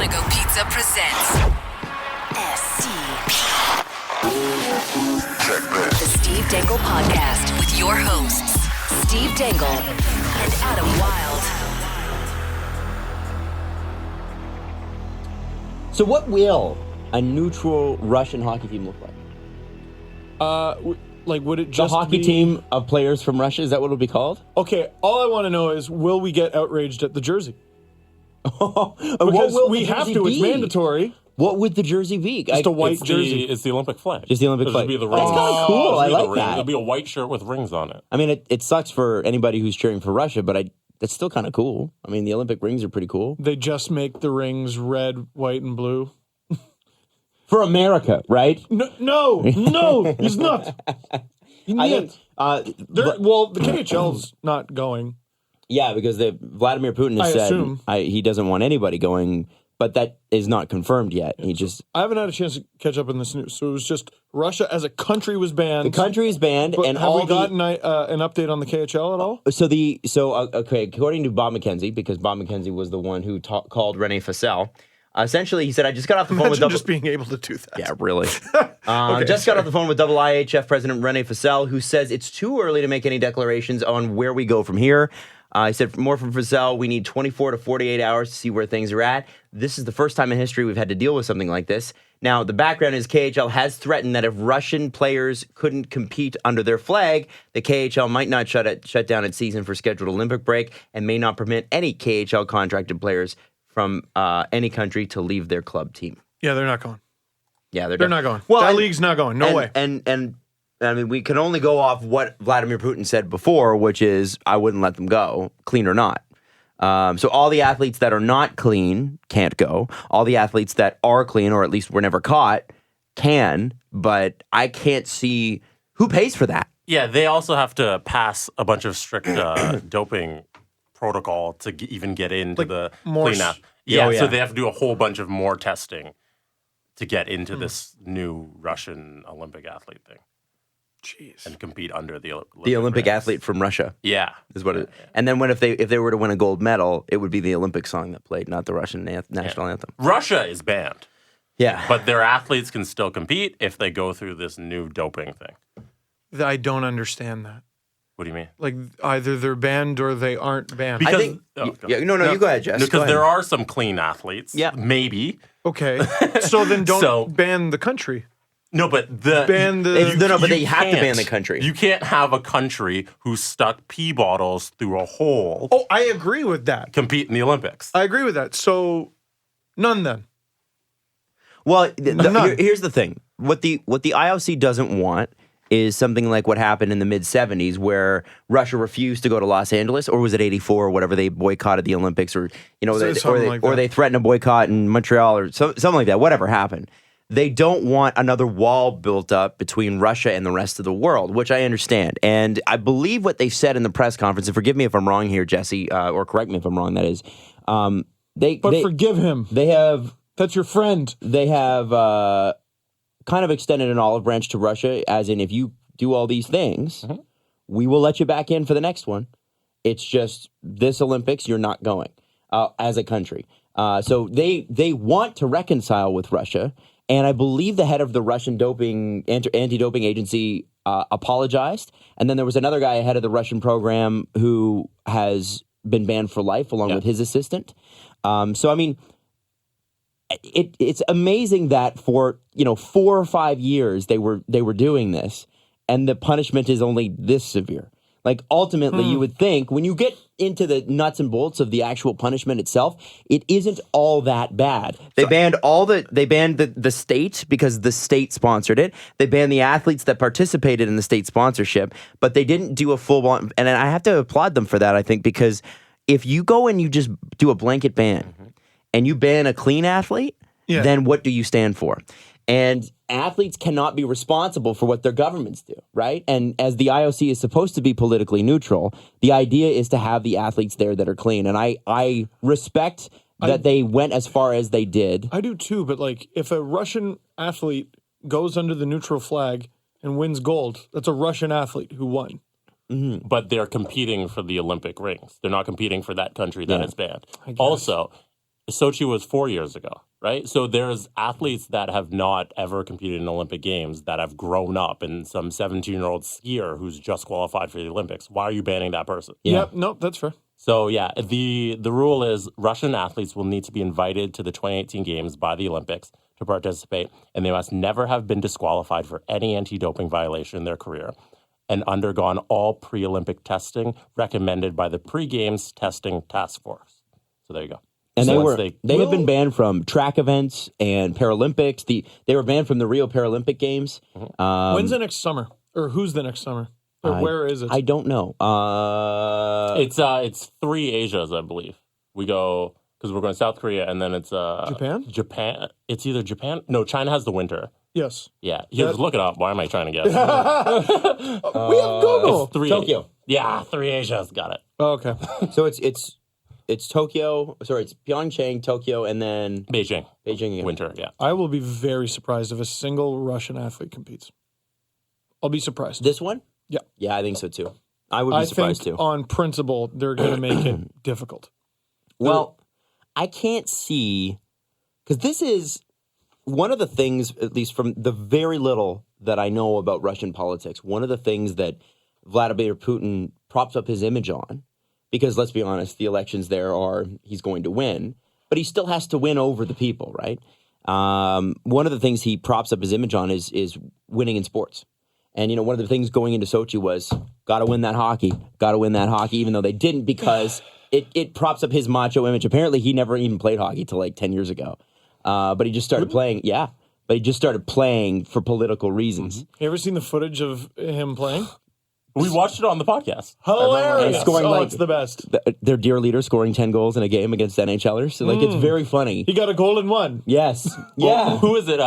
Go Pizza presents SCP. Check this. The Steve Dangle Podcast with your hosts, Steve Dangle and Adam Wilde. So what will a neutral Russian hockey team look like? Would it The just hockey be... team of players from Russia, is that what it'll be called? Okay, all I want to know is, will we get outraged at the jersey? What Because will we the have jersey to. It's be? mandatory. What would the jersey be? Just a white jersey. It's the Olympic flag. Just the Olympic It'll flag. Be the That's rings. kind of cool. I It'll be the like ring. that. It'll be a white shirt with rings on it. I mean, it sucks for anybody who's cheering for Russia, but it's still kind of cool. I mean, the Olympic rings are pretty cool. They just make the rings red, white, and blue. For America, right? No, he's not. I think, Well, the KHL's not going. yeah, because Vladimir Putin has I said assume. he doesn't want anybody going, but that is not confirmed yet. He just... I haven't had a chance to catch up on this news. So it was just Russia as a country was banned. The country is banned, But and have all we gotten an update on the KHL at all? Okay, according to Bob McKenzie, because Bob McKenzie was the one who called René Facel, essentially he said, I just got off the phone with Imagine just being able to do that. Yeah, really. Just got off the phone with IHF President René Facel, who says it's too early to make any declarations on where we go from here. He said, more from Facel, we need 24 to 48 hours to see where things are at. This is the first time in history we've had to deal with something like this. Now, the background is KHL has threatened that if Russian players couldn't compete under their flag, the KHL might not shut down its season for scheduled Olympic break and may not permit any KHL contracted players from any country to leave their club team. Yeah, they're not going. Yeah, They're not going. Well, that league's not going. No way. And I mean, we can only go off what Vladimir Putin said before, which is, I wouldn't let them go, clean or not. So all the athletes that are not clean can't go. All the athletes that are clean, or at least were never caught, can. But I can't see who pays for that. Yeah, they also have to pass a bunch of strict doping protocol to even get into the more clean app. yeah. So they have to do a whole bunch of more testing to get into this new Russian Olympic athlete thing. Jeez. And compete under the Olympic The Olympic rings. athlete from Russia Yeah. is what it is. And then if they were to win a gold medal, it would be the Olympic song that played, not the Russian national anthem. Russia is banned, Yeah. but their athletes can still compete if they go through this new doping thing. I don't understand that. What do you mean? Like, either they're banned or they aren't banned. Because- I think... Oh, go. Yeah, no, you go ahead, Jess. Go Because ahead. there are some clean athletes. Yeah. Maybe. Okay. So then don't So- ban the country. No, but the... Ban the... but they You have to ban can't. the country. You can't have a country who stuck pee bottles through a hole Oh, I agree with that. compete in the Olympics. I agree with that. So, none then. Well, None. here's the thing. What the IOC doesn't want is something like what happened in the mid-'70s where Russia refused to go to Los Angeles, or was it 84 or whatever, they boycotted the Olympics, or Something like they threatened a boycott in Montreal or something like that, whatever happened. They don't want another wall built up between Russia and the rest of the world, which I understand. And I believe what they said in the press conference, and forgive me if I'm wrong here, Jesse, or correct me if I'm wrong, that is, Forgive him. they have... That's your friend. They have kind of extended an olive branch to Russia, as in, if you do all these things, we will let you back in for the next one. It's just this Olympics, you're not going as a country. So they want to reconcile with Russia, and I believe the head of the Russian anti-doping agency apologized. And then there was another guy head of the Russian program who has been banned for life, along with his assistant. So I mean, it's amazing that for 4 or 5 years they were doing this, and the punishment is only this severe. Like, ultimately, you would think when you get into the nuts and bolts of the actual punishment itself, it isn't all that bad. They banned the state because the state sponsored it. They banned the athletes that participated in the state sponsorship, but they didn't do a full on. And I have to applaud them for that, I think, because if you go and you just do a blanket ban and you ban a clean athlete, then what do you stand for? And athletes cannot be responsible for what their governments do, right? And as the IOC is supposed to be politically neutral, the idea is to have the athletes there that are clean. And I respect that they went as far as they did. I do too, but like, if a Russian athlete goes under the neutral flag and wins gold, that's a Russian athlete who won. But they're competing for the Olympic rings. They're not competing for that country that is banned. Also, Sochi was 4 years ago, right? So there's athletes that have not ever competed in Olympic Games that have grown up, and some 17-year-old skier who's just qualified for the Olympics. Why are you banning that person? Yeah. Yep, no, that's fair. So, yeah, the rule is Russian athletes will need to be invited to the 2018 Games by the Olympics to participate, and they must never have been disqualified for any anti-doping violation in their career and undergone all pre-Olympic testing recommended by the pre-Games testing task force. So there you go. And So they have been banned from track events and Paralympics. They were banned from the Rio Paralympic Games. When's the next summer? Or who's the next summer? Or where is it? I don't know. It's 3 Asias, I believe. We go because we're going to South Korea, and then it's Japan? Japan. It's either Japan. No, China has the winter. Yes. Yeah, here, look it up. Why am I trying to guess? We have Google. It's 3 Tokyo. Yeah, 3 Asias. Got it. Oh, okay. So it's Tokyo. Sorry, it's Pyeongchang, Tokyo, and then Beijing. Beijing again. Winter, yeah. I will be very surprised if a single Russian athlete competes. I'll be surprised. This one? Yeah. Yeah, I think so too. I would be surprised think too. on principle, they're going to make it difficult. Well, I can't see, because this is one of the things, at least from the very little that I know about Russian politics, one of the things that Vladimir Putin props up his image on, because let's be honest, the elections there are, he's going to win, but he still has to win over the people, right? One of the things he props up his image on is winning in sports. And, one of the things going into Sochi was, got to win that hockey, even though they didn't, because it props up his macho image. Apparently, he never even played hockey till like 10 years ago. But he just started playing. Yeah. But he just started playing for political reasons. You ever seen the footage of him playing? We watched it on the podcast. Hilarious. And scoring, it's the best. Their dear leader scoring 10 goals in a game against NHLers. So, it's very funny. He got a goal in one. Yes. Yeah. Who is it?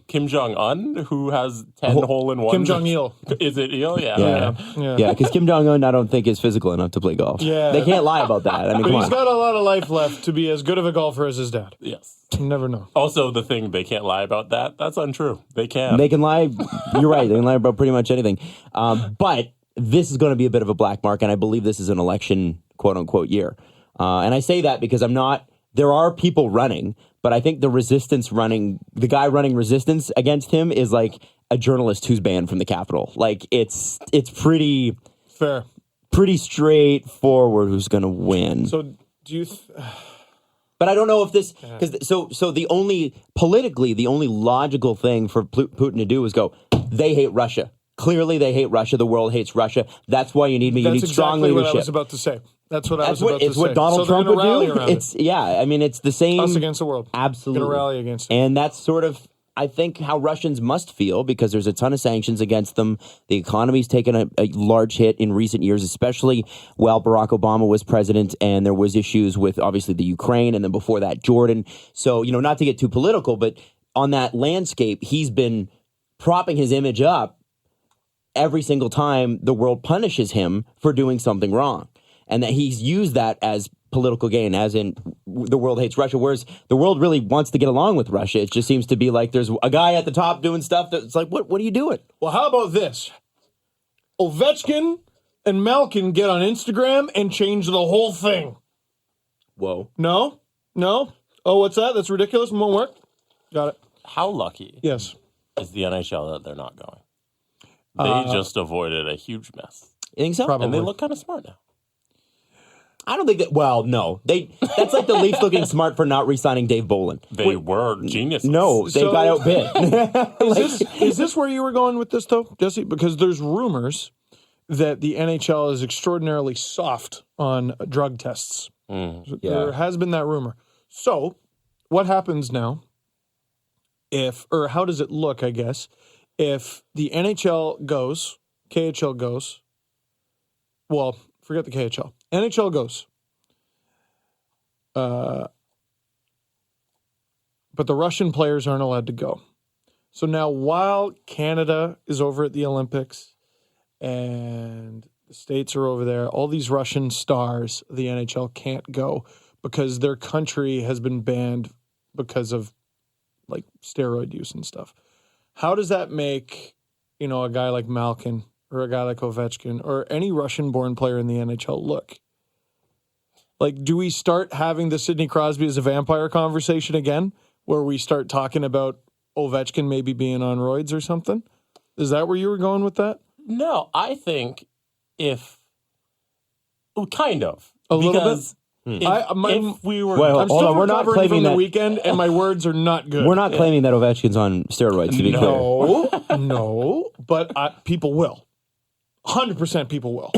Kim Jong-un, who has 10 hole-in-ones? Kim Jong-il. Is it Il? Yeah. Yeah, because Kim Jong-un, I don't think is physical enough to play golf. Yeah. They can't lie about that. I mean, But come he's on. got a lot of life left to be as good of a golfer as his dad. Yes. You never know. Also, the thing, they can't lie about that. That's untrue. They can. They can lie. You're right. They can lie about pretty much anything. But this is going to be a bit of a black mark, and I believe this is an election, quote-unquote, year. And I say that because there are people running, but I think the guy running resistance against him is like a journalist who's banned from the Capitol. Like, it's pretty Fair. pretty straightforward who's going to win. So do you... But I don't know if this, because so the only logical thing for Putin to do is go, they hate Russia. Clearly, they hate Russia. The world hates Russia. That's why you need me. You need strong leadership. That's exactly what I was about to say. That's what I was about to say. It's what Donald Trump would do. It's the same. Us against the world. Absolutely. Going to rally against it. And that's sort of, I think, how Russians must feel, because there's a ton of sanctions against them. The economy's taken a large hit in recent years, especially while Barack Obama was president, and there was issues with, obviously, the Ukraine, and then before that, Jordan. So, not to get too political, but on that landscape, he's been propping his image up every single time the world punishes him for doing something wrong. And that he's used that as political gain, as in the world hates Russia, whereas the world really wants to get along with Russia. It just seems to be like there's a guy at the top doing stuff that's like, what are you doing? Well, how about this? Ovechkin and Malkin get on Instagram and change the whole thing. Whoa. No? Oh, what's that? That's ridiculous. Won't work. Got it. How lucky Yes. is the NHL that they're not going? They just avoided a huge mess. You think so? Probably. And they look kind of smart now. I don't think that, well, no. That's like the Leafs looking smart for not re-signing Dave Bolin. They were geniuses. No, they got outbid. Is this where you were going with this, though, Jesse? Because there's rumors that the NHL is extraordinarily soft on drug tests. There has been that rumor. So, what happens now or how does it look, I guess, if the NHL goes, KHL goes, well, forget the KHL. NHL goes. But the Russian players aren't allowed to go. So now while Canada is over at the Olympics and the States are over there, all these Russian stars, the NHL can't go because their country has been banned because of like steroid use and stuff. How does that make, a guy like Malkin or a guy like Ovechkin or any Russian-born player in the NHL look? Like, do we start having the Sidney Crosby as a vampire conversation again, where we start talking about Ovechkin maybe being on roids or something? Is that where you were going with that? No, I think kind of. A little bit? If we were... Well, I'm hold still on, we're not recovering claiming from the that- weekend, and my words are not good. We're not claiming that Ovechkin's on steroids, to be clear. No, but people will. 100% people will.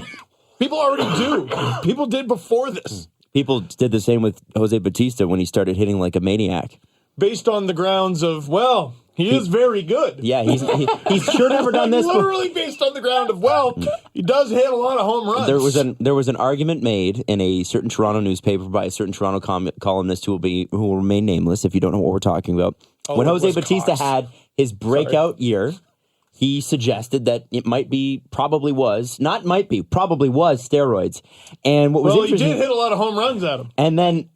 People already do. People did before this. People did the same with Jose Bautista when he started hitting like a maniac. Based on the grounds of, well, he is very good. Yeah, he's sure never done this. Literally based on the ground of, well, he does hit a lot of home runs. There was an argument made in a certain Toronto newspaper by a certain Toronto columnist who will remain nameless if you don't know what we're talking about. When Jose Bautista had his breakout year, he suggested that it probably was steroids. And what was interesting, he did hit a lot of home runs at him. And then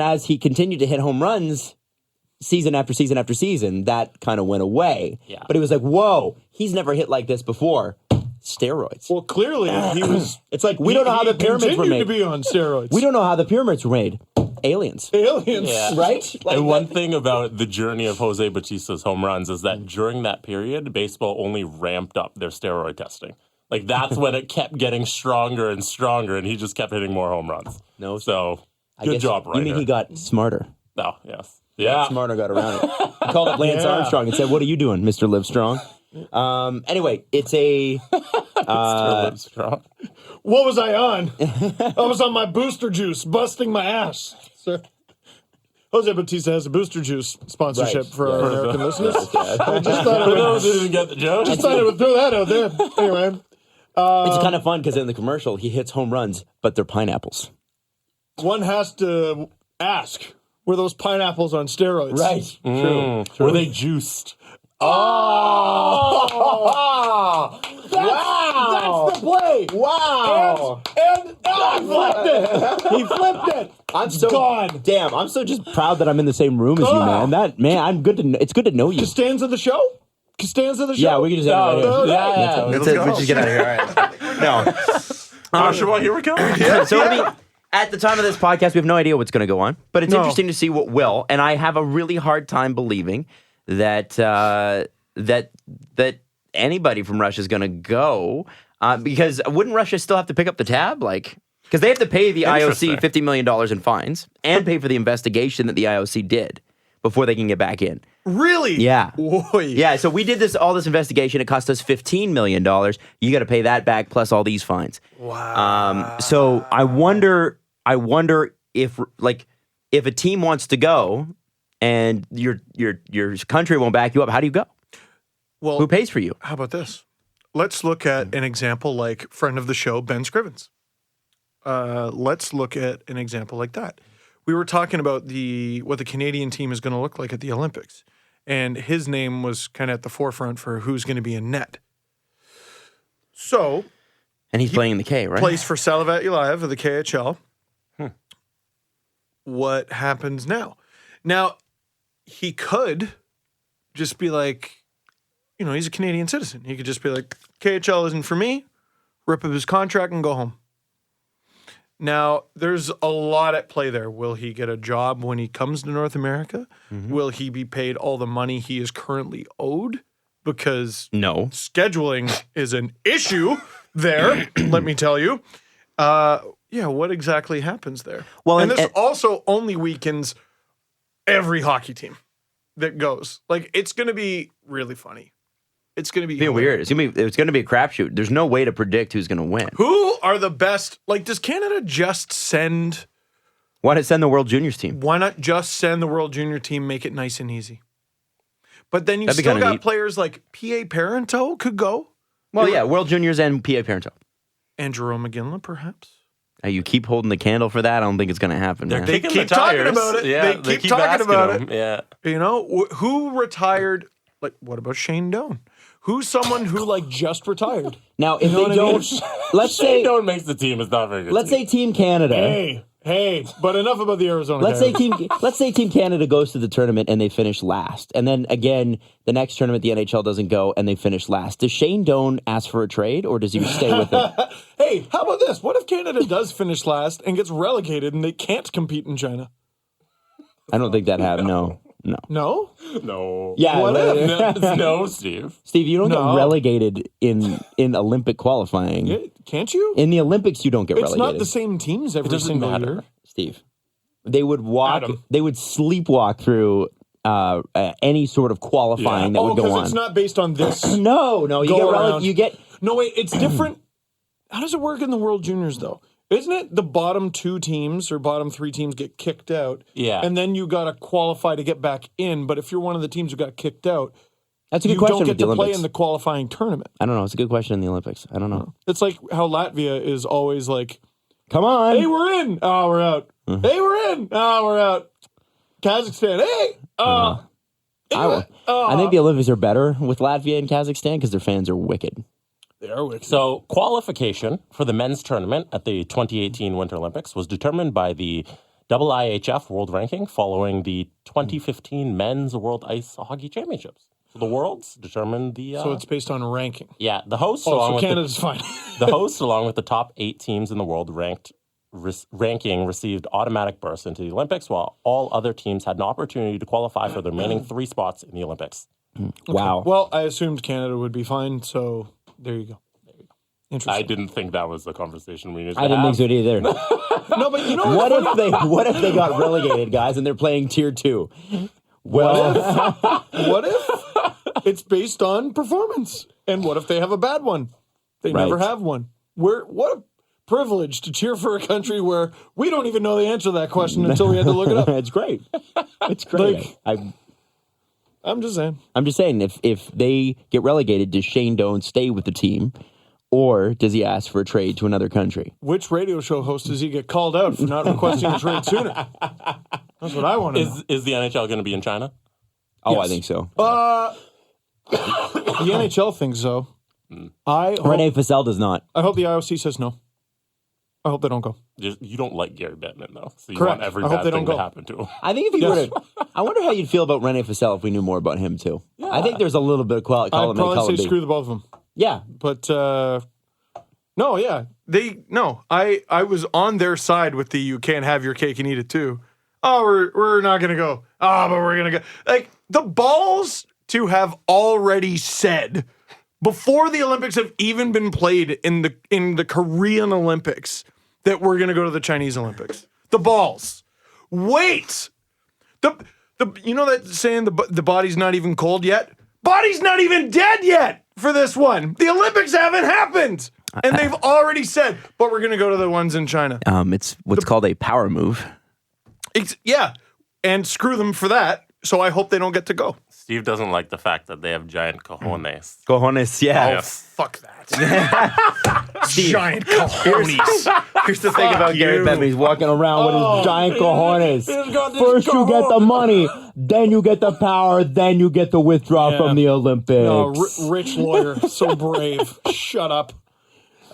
as he continued to hit home runs season after season after season, that kind of went away. Yeah. But it was like, whoa, he's never hit like this before. Steroids. Well, clearly he was. It's like we don't know how the pyramids were made. To be on steroids. We don't know how the pyramids were made. Aliens. Yeah. Right? And one thing about the journey of Jose Bautista's home runs is that during that period, baseball only ramped up their steroid testing. Like, that's when it kept getting stronger and stronger, and he just kept hitting more home runs. No. So, I good guess job, Ryder. You mean he got smarter? Oh, yes. Yeah. Smarter got around it. He called up Lance Armstrong and said, "What are you doing, Mr. Livestrong?" Anyway, it's a... Livestrong. What was I on? I was on my booster juice, busting my ass. Sir. Jose Bautista has a booster juice sponsorship for our American listeners. I just thought For those who didn't get the joke. I would throw that out there. Anyway. It's kind of fun because in the commercial, he hits home runs, but they're pineapples. One has to ask, were those pineapples on steroids? Right. True. Were they juiced? Oh! That's the play! Wow. And he flipped it! I'm so gone. Damn, I'm so just proud that I'm in the same room as you, man. I'm good to. It's good to know you. Costanza the show? Yeah, we can just end it right here. Yeah. That's it. We just get out of here. All right. No. Joshua, here we go. So I mean, at the time of this podcast, we have no idea what's going to go on, but it's interesting to see what will. And I have a really hard time believing that that anybody from Russia is going to go because wouldn't Russia still have to pick up the tab? Like, because they have to pay the IOC $50 million in fines and pay for the investigation that the IOC did before they can get back in. Really? Yeah. Boy. Yeah, so we did all this investigation. It cost us $15 million. You got to pay that back plus all these fines. Wow. So I wonder if a team wants to go and your country won't back you up, how do you go? Well, who pays for you? How about this? Let's look at an example like friend of the show, Ben Scrivens. Let's look at an example like that. We were talking about what the Canadian team is going to look like at the Olympics, and his name was kind of at the forefront for who's going to be in net. So, and he's playing in the K, right? Plays for Salavat Ulayev of the KHL. What happens now? Now, he could just be like, he's a Canadian citizen. He could just be like, KHL isn't for me, rip up his contract and go home. Now, there's a lot at play there. Will he get a job when he comes to North America? Mm-hmm. Will he be paid all the money he is currently owed? Because scheduling is an issue there, let me tell you. What exactly happens there? Well, and this also only weakens every hockey team that goes. Like, it's going to be really funny. It's going to be weird. It's going to be a crapshoot. There's no way to predict who's going to win. Who are the best? Like, does Canada just send? Why not send the World Juniors team? Why not just send the World Junior team? Make it nice and easy. But then you still got players like P.A. Parento could go. Well, yeah, World Juniors and P.A. Parento. And Jerome McGinley, perhaps. You keep holding the candle for that. I don't think it's going to happen. They keep talking about it. Yeah, they keep talking about it. Yeah. Who retired? Like, what about Shane Doan? Who's someone who just retired? Now, if they don't, let's say Shane Doan makes the team. It's not very good. Let's say Team Canada. Hey, Hey, but enough about the Arizona. Let's say Team Canada goes to the tournament and they finish last, and then again the next tournament the NHL doesn't go and they finish last. Does Shane Doan ask for a trade, or does he stay with them? Hey, how about this? What if Canada does finish last and gets relegated and they can't compete in China? I don't think that happened. No. No? No. Yeah. What if? No, Steve. Steve, you don't No. get relegated in Olympic qualifying. Yeah, can't you? In the Olympics, you don't get It's relegated. not the same teams every doesn't single matter. year. Steve. They would walk. Adam. They would sleepwalk through any sort of qualifying that would go because on. it's not based on this. No, you Go get around. you get. No, wait, it's different. How does it work in the World Juniors, though? Isn't it the bottom 2 teams or bottom 3 teams get kicked out? Yeah. And then you got to qualify to get back in. But if you're one of the teams who got kicked out, That's a good you question don't with get the to play Olympics. in the qualifying tournament. I don't know. It's a good question in the Olympics. I don't know. It's like how Latvia is always like, Come on. hey, we're in. Oh, we're out. Hey, we're in. Oh, we're out. Kazakhstan. Hey. I think the Olympics are better with Latvia and Kazakhstan because their fans are wicked. They are wicked. So, qualification for the men's tournament at the 2018 Winter Olympics was determined by the IIHF World Ranking following the 2015 Men's World Ice Hockey Championships. So the Worlds determined the. So it's based on ranking. Yeah, the hosts Oh, along so with Canada's fine. the hosts along with the top 8 teams in the world ranking received automatic berths into the Olympics, while all other teams had an opportunity to qualify for the remaining 3 spots in the Olympics. Wow. Well, I assumed Canada would be fine, so there you go. Interesting. I didn't think that was the conversation we needed to I didn't have. think so either. No, but you know What if they got relegated, guys, and they're playing tier 2? Well, what if it's based on performance? And what if they have a bad one? They Right. never have one. What a privilege to cheer for a country where we don't even know the answer to that question until we had to look it up. it's great. It's great. I'm just saying. I'm just saying, if they get relegated, does Shane Doan stay with the team, or does he ask for a trade to another country? Which radio show host does he get called out for not requesting a trade sooner? That's what I want to know. Is the NHL going to be in China? Oh, Yes. I think so. The NHL thinks so. I Rene Fassel does not. hope the IOC says no. I hope they don't go. You don't like Gary Bettman, though. So you Correct. want every I hope bad they thing don't to go. happen to him. I think if he Yes. were to, I wonder how you'd feel about Rene Fassel if we knew more about him too. I think there's a little bit of I'd column A, probably column say B. screw the both of them. Yeah, But no, yeah, I was on their side with the you can't have your cake and eat it too. Oh, we're not gonna go. Oh, but we're gonna go. Like the balls to have already said before the Olympics have even been played in the Korean Olympics that we're gonna go to the Chinese Olympics. The balls. Wait. The you know that saying the body's not even cold yet? Body's not even dead yet for this one. The Olympics haven't happened. And they've already said, but we're going to go to the ones in China. it's what's called a power move. Yeah. And screw them for that. So I hope they don't get to go. Steve doesn't like the fact that they have giant cojones. Cojones, yeah. Oh, fuck that. Giant cojones. Here's the thing about Gary you. Bettman. He's walking around with his giant cojones. He's got this First you get the cojones. money, then you get the power, then you get the withdrawal Yeah. from the Olympics. No, rich lawyer. So brave. Shut up.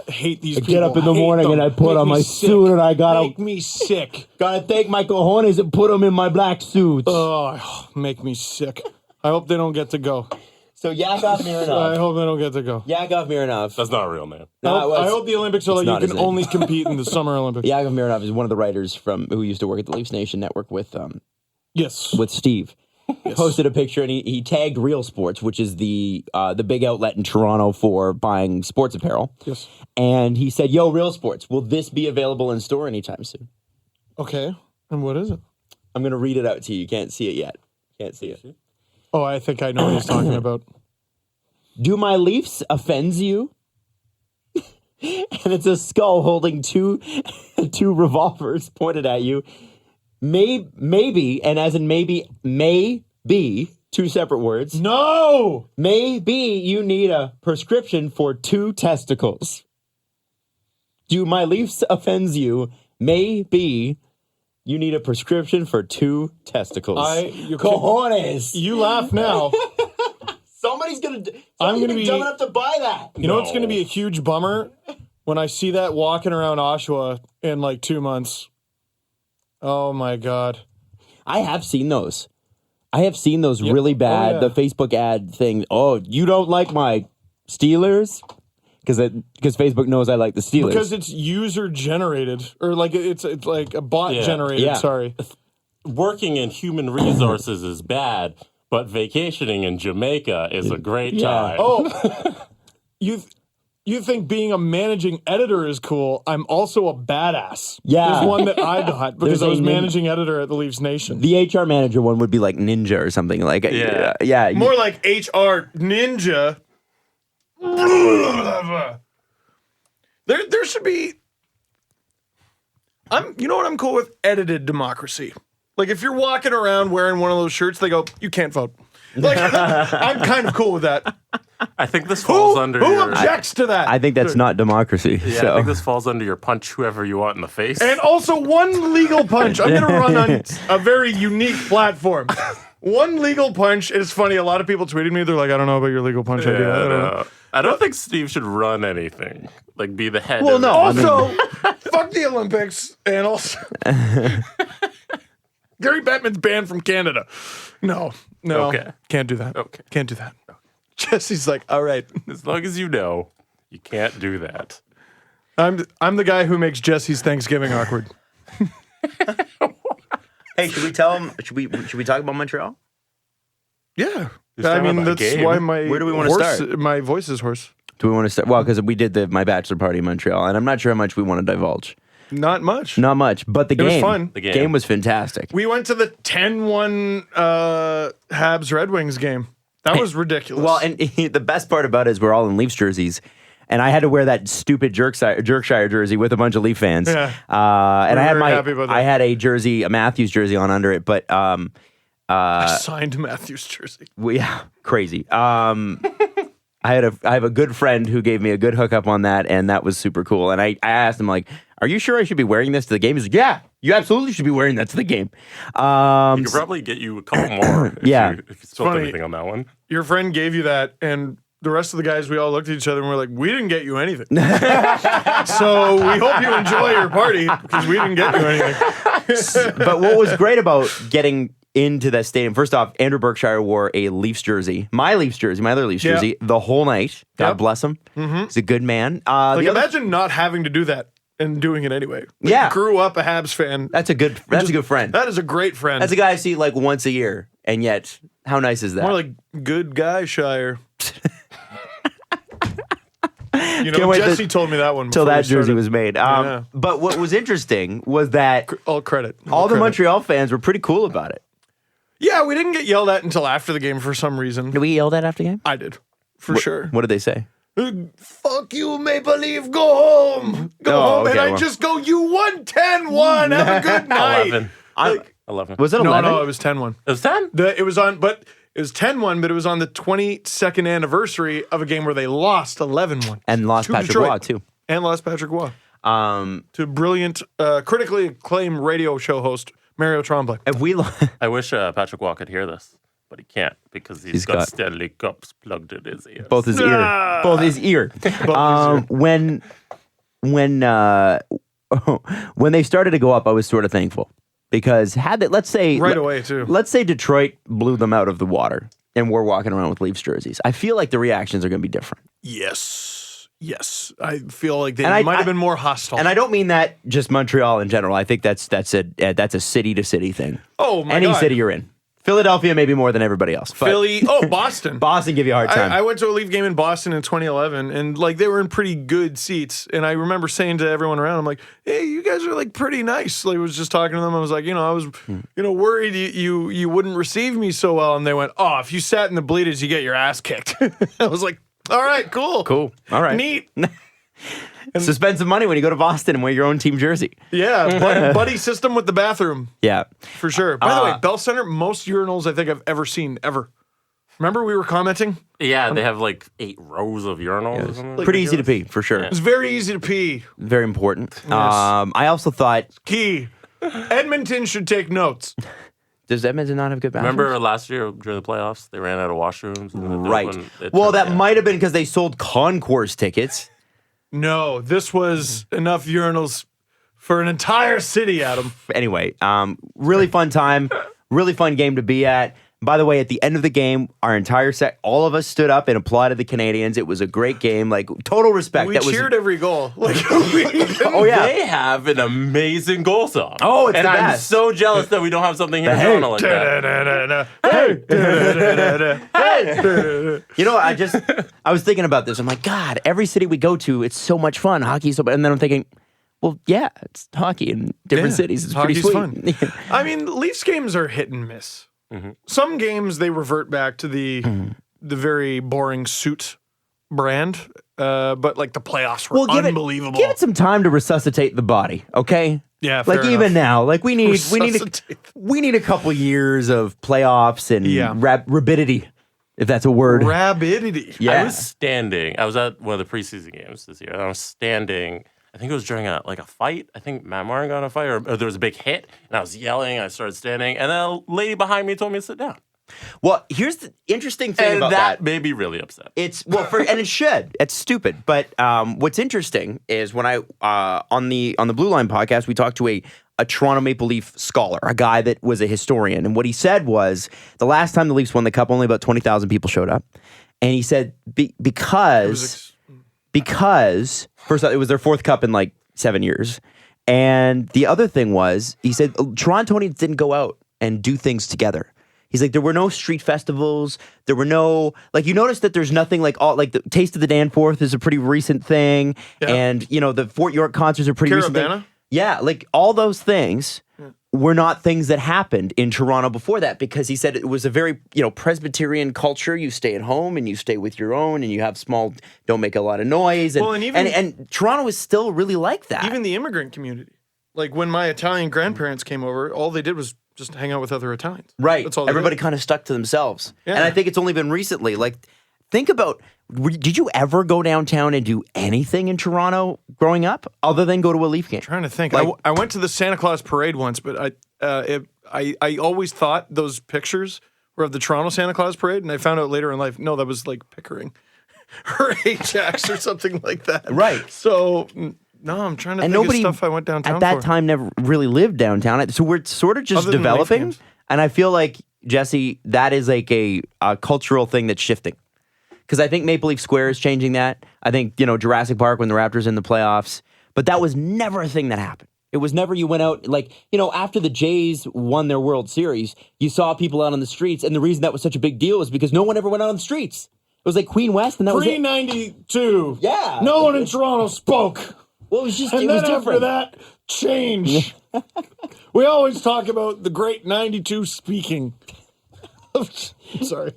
I hate these people. get up in the Hate morning them. and I put Make on me my sick. suit and I gotta Make me sick. take my cojones and put them in my black suits. Oh, make me sick. I hope they don't get to go. So Yakov I Mironov. hope they don't get to go. Yakov Mironov. That's not a real name. I hope the Olympics are like not you his can name. only compete in the Summer Olympics. Yakov Mironov is one of the writers who used to work at the Leafs Nation Network with Yes. Steve. Posted a picture and he tagged Real Sports, which is the big outlet in Toronto for buying sports apparel. Yes. And he said, "Yo, Real Sports, will this be available in store anytime soon?" Okay. And what is it? I'm gonna read it out to you. You can't see it yet. Can't see it. Oh, I think I know what he's talking about. Do my Leafs offends you? And it's a skull holding two revolvers pointed at you. Maybe, and as in maybe, two separate words. No! Maybe you need a prescription for 2 testicles. Do my Leafs offends you? Maybe you need a prescription for 2 testicles. Cojones. You laugh now. Somebody's gonna be be- dumb enough to buy that. You know what's going to be a huge bummer? When I see that walking around Oshawa in like 2 months. Oh my God. I have seen those. Really bad. Oh, yeah. The Facebook ad thing. Oh, you don't like my Steelers? Because Facebook knows I like the Steelers. Because it's user generated, or like it's like a bot generated. Yeah. Sorry. Working in human resources is bad, but vacationing in Jamaica is a great time. Oh, you think being a managing editor is cool? I'm also a badass. Yeah. There's one that I got because There's I was a managing editor at the Leafs Nation. The HR manager one would be like Ninja or something. Like, yeah. More like HR Ninja. There should be. You know what I'm cool with? Edited democracy. Like if you're walking around wearing one of those shirts, they go, "You can't vote." Like I'm kind of cool with that. I think this falls under Who your... objects to that? I think that's not democracy. Yeah, so. I think this falls under your punch whoever you want in the face. And also one legal punch. I'm going to run on a very unique platform. One legal punch. It's funny. A lot of people tweeted me. They're like, I don't know about your legal punch idea. I don't know. I don't think Steve should run anything. Like, be the head. Well, of no. Also, fuck the Olympics. And also, Gary Bettman's banned from Canada. No. Okay. Can't do that. Okay. Can't do that. Jesse's like, all right. As long as you know, you can't do that. I'm the guy who makes Jesse's Thanksgiving awkward. Hey, should we tell him? Should we talk about Montreal? Yeah. Just I talking mean, about that's game. why my Where do we wanna start? My voice is hoarse. Do we want to start? Well, because we did my bachelor party in Montreal, and I'm not sure how much we want to divulge. Not much. Not much, but the was game. fun. The game was fantastic. We went to the 10-1 Habs Red Wings game. That was ridiculous. Well, and the best part about it is we're all in Leafs jerseys. And I had to wear that stupid Jerkshire jersey with a bunch of Leaf fans. Yeah. And I had a jersey, a Matthews jersey on under it, but I signed Matthews' jersey. yeah, crazy. I have a good friend who gave me a good hookup on that, and that was super cool. And I asked him, like, are you sure I should be wearing this to the game? He's like, yeah, you absolutely should be wearing that to the game. We could probably get you a couple more. Yeah. If you sold Funny. anything on that one. Your friend gave you that, and the rest of the guys, we all looked at each other and we're like, we didn't get you anything. So we hope you enjoy your party because we didn't get you anything. But what was great about getting into that stadium, first off, Andrew Berkshire wore a Leafs jersey, my other Leafs jersey, the whole night. God bless him. He's a good man. Imagine not having to do that and doing it anyway. Like, Yeah. grew up a Habs fan. That's a good friend. That is a great friend. That's a guy I see like once a year, and yet, how nice is that? More like good guy Shire. Can't wait Jesse told me that one till before that we jersey started. was made. Yeah. But what was interesting was that All credit. all the credit. Montreal fans were pretty cool about it. Yeah, we didn't get yelled at until after the game for some reason. Did we yell that after the game? I did, for sure. What did they say? Fuck you, Maple Leaf. Go home. Go home. okay, And I well. just go, you won 10-1. Have a good night. 11. 11. Was it 11? No, it was 10-1. It was 10? It was 10-1, but it was on the 22nd anniversary of a game where they lost 11-1. And lost To Patrick Detroit. Waugh, too. And lost Patrick Waugh. To brilliant, critically acclaimed radio show host, Mario Tremblay. If we I wish Patrick Waugh could hear this, but he can't because he's got Stanley Cups plugged in his ears. both his ear. When they started to go up, I was sort of thankful because let's say Detroit blew them out of the water and we're walking around with Leafs jerseys. I feel like the reactions are going to be different. Yes. I feel like they And might have been more hostile. And I don't mean that just Montreal in general. I think that's a city to city thing. Oh my Any God. city you're in. Philadelphia maybe more than everybody else. But Philly. Boston. Boston give you a hard time. I went to a Leaf game in Boston in 2011, and like they were in pretty good seats. And I remember saying to everyone around, I'm like, "Hey, you guys are like pretty nice." Like, I was just talking to them. I was like, I was, worried you wouldn't receive me so well. And they went, "Oh, if you sat in the bleachers, you get your ass kicked." I was like, "All right, cool, All right, neat." So spend some money when you go to Boston and wear your own team jersey. Yeah, buddy system with the bathroom Yeah. for sure. By the way, Bell Center, most urinals I think I've ever seen ever. Remember we were commenting? Yeah, they have like 8 rows of urinals or something. Pretty easy to pee, for sure. It's very easy to pee. Very important. I also thought, Key. Edmonton should take notes. does Edmonton not have good bathrooms? Remember last year during the playoffs, they ran out of washrooms? Right. Well, that might have been because they sold concourse tickets. No, this was enough urinals For an entire city, Adam. Anyway, really fun time, really fun game to be at. By the way, at the end of the game, our entire set, all of us stood up and applauded the Canadians. It was a great game, like total respect. We cheered every goal. Like, oh yeah, They have an amazing goal song. Oh, it's and the I'm best. so jealous that we don't have something here in Toronto like that. Hey. You know, I was thinking about this. I'm like, God, every city we go to, it's so much fun. Hockey's so, and then I'm thinking, well, yeah, it's hockey in different cities. It's Hockey's pretty sweet. fun. I mean, Leafs games are hit and miss. Mm-hmm. Some games they revert back to the very boring suit brand, but like the playoffs were unbelievable. Give it some time to resuscitate the body, okay? Yeah, like fair even enough. now, like we need Resuscitate. a couple years of playoffs and Yeah. rabidity, if that's a word. Rabidity. Yeah. I was at one of the preseason games this year. And I was standing. I think it was during a fight. I think Matt Martin got in a fight, or there was a big hit, and I was yelling. I started standing, and then a lady behind me told me to sit down. Well, here's the interesting thing And about that made me really upset. It's and it should. It's stupid. But what's interesting is when I on the Blue Line podcast, we talked to a Toronto Maple Leaf scholar, a guy that was a historian, and what he said was the last time the Leafs won the Cup, only about 20,000 people showed up, and he said because first off, it was their fourth Cup in like 7 years, and the other thing was he said Torontonians didn't go out and do things together. He's like, there were no street festivals. There were no, like, you notice that there's nothing like the Taste of the Danforth is a pretty recent thing. Yeah. And, you know, the Fort York concerts are pretty recent Caravana? thing. Yeah, like all those things were not things that happened in Toronto before that, because he said it was a very, you know, Presbyterian culture. You stay at home and you stay with your own and you have small, don't make a lot of noise. And, Well, and even- and Toronto is still really like that. Even the immigrant community. Like when my Italian grandparents came over, all they did was just hang out with other Italians. Right. That's all they Everybody did. kind of stuck to themselves. Yeah. And I think it's only been recently. Like, think about, did you ever go downtown and do anything in Toronto growing up other than go to a Leaf game? Trying to think. Like- I went to the Santa Claus parade once, but I always thought those pictures were of the Toronto Santa Claus parade, and I found out later in life, no, that was like Pickering or Ajax or something like that. Right. So, no, I'm trying to And think nobody of stuff I went downtown at that for. time never really lived downtown. So we're sort of just Other than Leaf developing. games. And I feel like, Jesse, that is like a cultural thing that's shifting. Because I think Maple Leaf Square is changing that. I think, you know, Jurassic Park when the Raptors in the playoffs. But that was never a thing that happened. It was never you went out, like, you know, after the Jays won their World Series, you saw people out on the streets. And the reason that was such a big deal is because no one ever went out on the streets. It was like Queen West, and that was it. Pre-92. Yeah. No one in Toronto spoke. Well, it was just, And it then was different. after that, change. We always talk about the great 92 speaking. Sorry.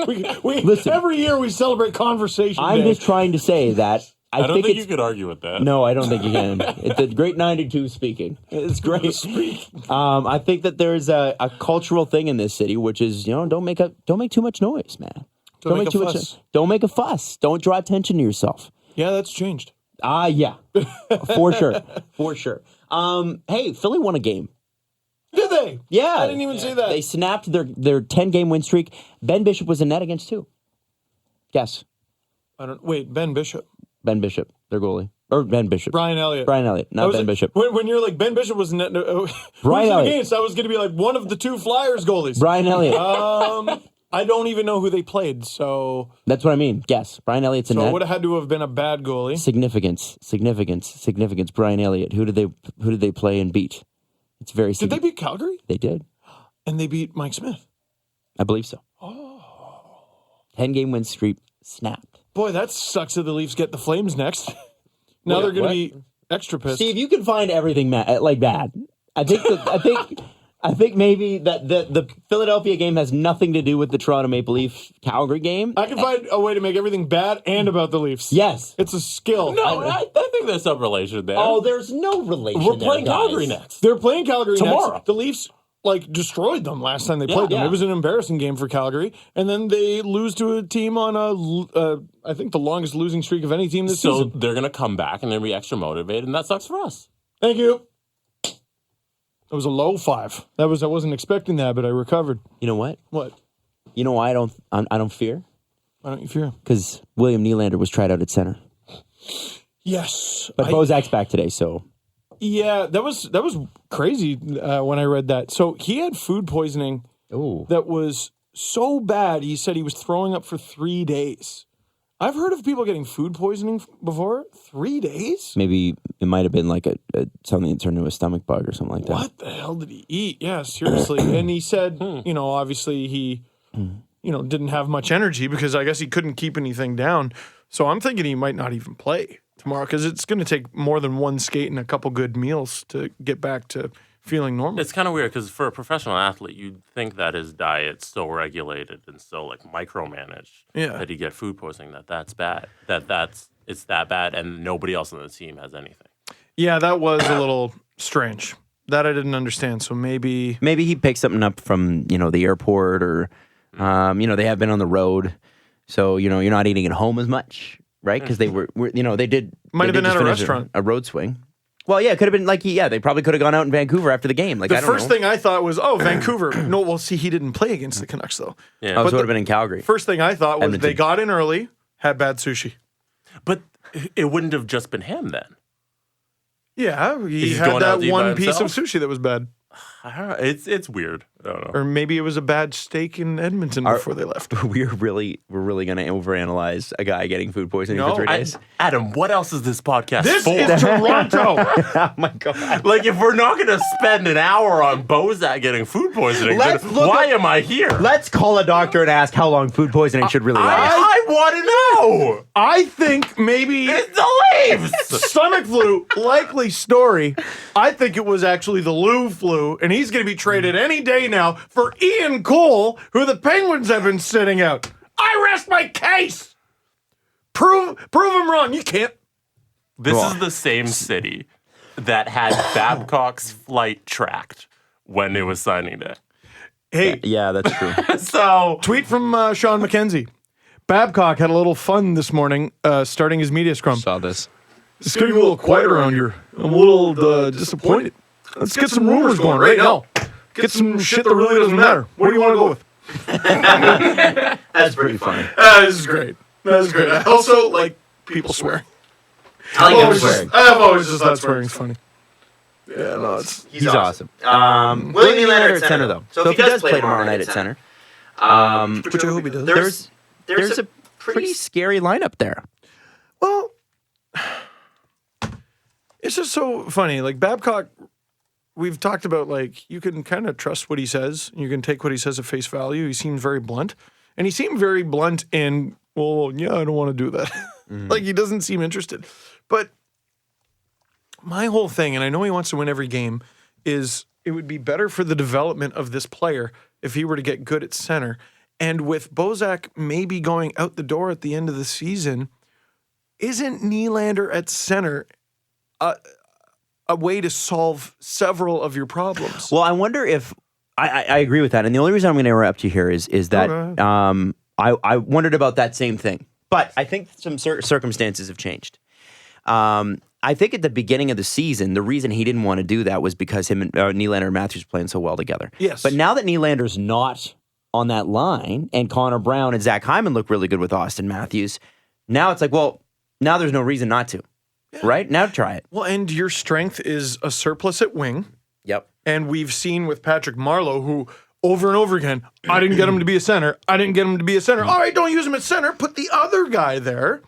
We Listen. every year we celebrate Conversation I'm Day. just trying to say that I don't think it's you could argue with that. No, I don't think you can. It's a great 92 speaking. It's great. I think that there's a cultural thing in this city, which is, you know, don't make too much noise, man. Don't make a too fuss. Don't make a fuss. Don't draw attention to yourself. Yeah, that's changed. Yeah, for sure, for sure. Hey, Philly won a game. Did they? Yeah, I didn't even see that. They snapped their 10-game win streak. Ben Bishop was in net against two. Guess. Wait, Ben Bishop. Ben Bishop, their goalie, or Ben Bishop. Brian Elliott. Brian Elliott, not Ben like, Bishop. When you're like, Ben Bishop was net. Brian Elliott. Against, I was going to be like one of the two Flyers goalies. Brian Elliott. I don't even know who they played, so That's what I mean. Guess. Brian Elliott's in it net. would have had to have been a bad goalie. Significance. Brian Elliott. Who did they play and beat? It's very Did they beat Calgary? They did. And they beat Mike Smith. I believe so. 10-game win streak snapped. Boy, that sucks that the Leafs get the Flames next. Now What- they're going what? to be extra pissed. Steve, you can find everything like bad. I think maybe that the Philadelphia game has nothing to do with the Toronto Maple Leaf Calgary game. I can find a way to make everything bad and about the Leafs. Yes. It's a skill. No, I think there's some relation there. Oh, there's no relation. We're there, playing guys. Calgary next. They're playing Calgary Tomorrow. next. The Leafs destroyed them last time they played them. yeah. It was an embarrassing game for Calgary, and then they lose to a team on I think the longest losing streak of any team this So season. they're going to come back and they're going to be extra motivated, and that sucks for us. Thank you. It was a low 5. I wasn't expecting that, but I recovered. You know what? What? You know why I don't fear? Why don't you fear? Because William Nylander was tried out at center. Yes. But Bozak's back today, so Yeah, that was crazy when I read that. So he had food poisoning that was so bad, he said he was throwing up for 3 days. I've heard of people getting food poisoning before. 3 days? Maybe it might have been like a something that turned into a stomach bug or something like that. What the hell did he eat? Yeah, seriously. And he said, obviously he, didn't have much energy because I guess he couldn't keep anything down. So I'm thinking he might not even play tomorrow because it's going to take more than one skate and a couple good meals to get back to feeling normal. It's kind of weird because for a professional athlete, you'd think that his diet's so regulated and so like micromanaged that he'd get food poisoning, that's bad. It's that bad, and nobody else on the team has anything. Yeah, that was a little strange. That I didn't understand. So maybe he picked something up from the airport, or they have been on the road, so you're not eating at home as much, right? Because they were they did might have been at a restaurant, a road swing. Well, yeah, it could have been they probably could have gone out in Vancouver after the game. Like, the first thing I thought was, Vancouver. No, well, see, he didn't play against the Canucks, though. Yeah. So it would have been in Calgary. First thing I thought was Edmonton. They got in early, had bad sushi. But it wouldn't have just been him then. Yeah, he had that one piece of sushi that was bad. I don't know. It's weird. I don't know. Or maybe it was a bad steak in Edmonton before they left. We're really going to overanalyze a guy getting food poisoning for 3 days. Adam, what else is this podcast this for? This is Toronto. Oh my God! Like, if we're not going to spend an hour on Bozak getting food poisoning, why am I here? Let's call a doctor and ask how long food poisoning should really last. I want to know. I think maybe it's the Leafs. Stomach flu, likely story. I think it was actually the Lou flu, and he's going to be traded any day now for Ian Cole, who the Penguins have been sitting out. I rest my case. Prove him wrong. You can't. This is the same city that had Babcock's flight tracked when it was signing day. Hey, yeah, that's true. So, tweet from Sean McKenzie. Babcock had a little fun this morning, starting his media scrum. Saw this. It's getting a little quiet around here. I'm a little disappointed. Let's get some rumors going right now. Get some shit that really doesn't matter. What do you want to go with? That's pretty funny. This is great. That is great. I also like people swearing. I like him swearing. I've always just thought swearing's funny. Yeah, no, he's awesome. William Nylander at center, though. So if he does play tomorrow night at center, which I hope he does, there's a pretty scary lineup there. Well, it's just so funny. Like, Babcock, we've talked about, like, you can kind of trust what he says. You can take what he says at face value. He seems very blunt. And he seemed very blunt in, well, yeah, I don't want to do that. Like, he doesn't seem interested. But my whole thing, and I know he wants to win every game, is it would be better for the development of this player if he were to get good at center. And with Bozak maybe going out the door at the end of the season, isn't Nylander at center a way to solve several of your problems? Well, I wonder if I agree with that, and the only reason I'm going to interrupt you here is that I wondered about that same thing, but I think some circumstances have changed. I think at the beginning of the season, the reason he didn't want to do that was because him and Nylander and Matthews were playing so well together. Yes, but now that Nylander's not on that line, and Connor Brown and Zach Hyman look really good with Austin Matthews, now it's like, well, now there's no reason not to. Yeah. Right? Now try it. Well, and your strength is a surplus at wing. Yep. And we've seen with Patrick Marleau, who over and over again, I didn't get him to be a center. I didn't get him to be a center. All right, don't use him at center. Put the other guy there.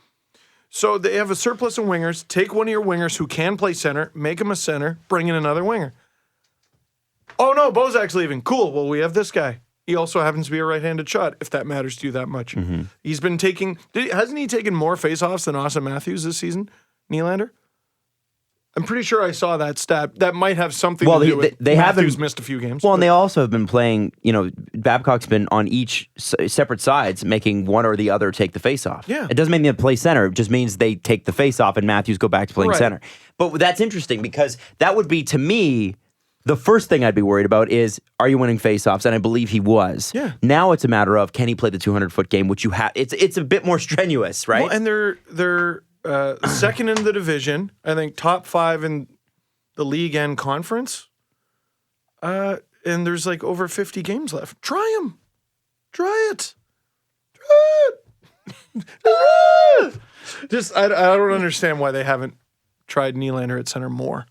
So they have a surplus of wingers. Take one of your wingers who can play center, make him a center, bring in another winger. Oh, no, Bozak's leaving. Cool. Well, we have this guy. He also happens to be a right-handed shot, if that matters to you that much. He's been taking... hasn't he taken more faceoffs than Austin Matthews this season, Nylander? I'm pretty sure I saw that stat. That might have something to do with Matthews missed a few games. Well, and they also have been playing... Babcock's been on each separate sides, making one or the other take the faceoff. Yeah. It doesn't mean they play center. It just means they take the faceoff and Matthews go back to playing center. But that's interesting because that would be, to me... The first thing I'd be worried about is, are you winning faceoffs? And I believe he was. Yeah. Now it's a matter of, can he play the 200-foot game, which you have. It's a bit more strenuous, right? Well, and they're second in the division. I think top 5 in the league and conference. And there's like over 50 games left. Try them. Try it. Just I don't understand why they haven't tried Nylander at center more.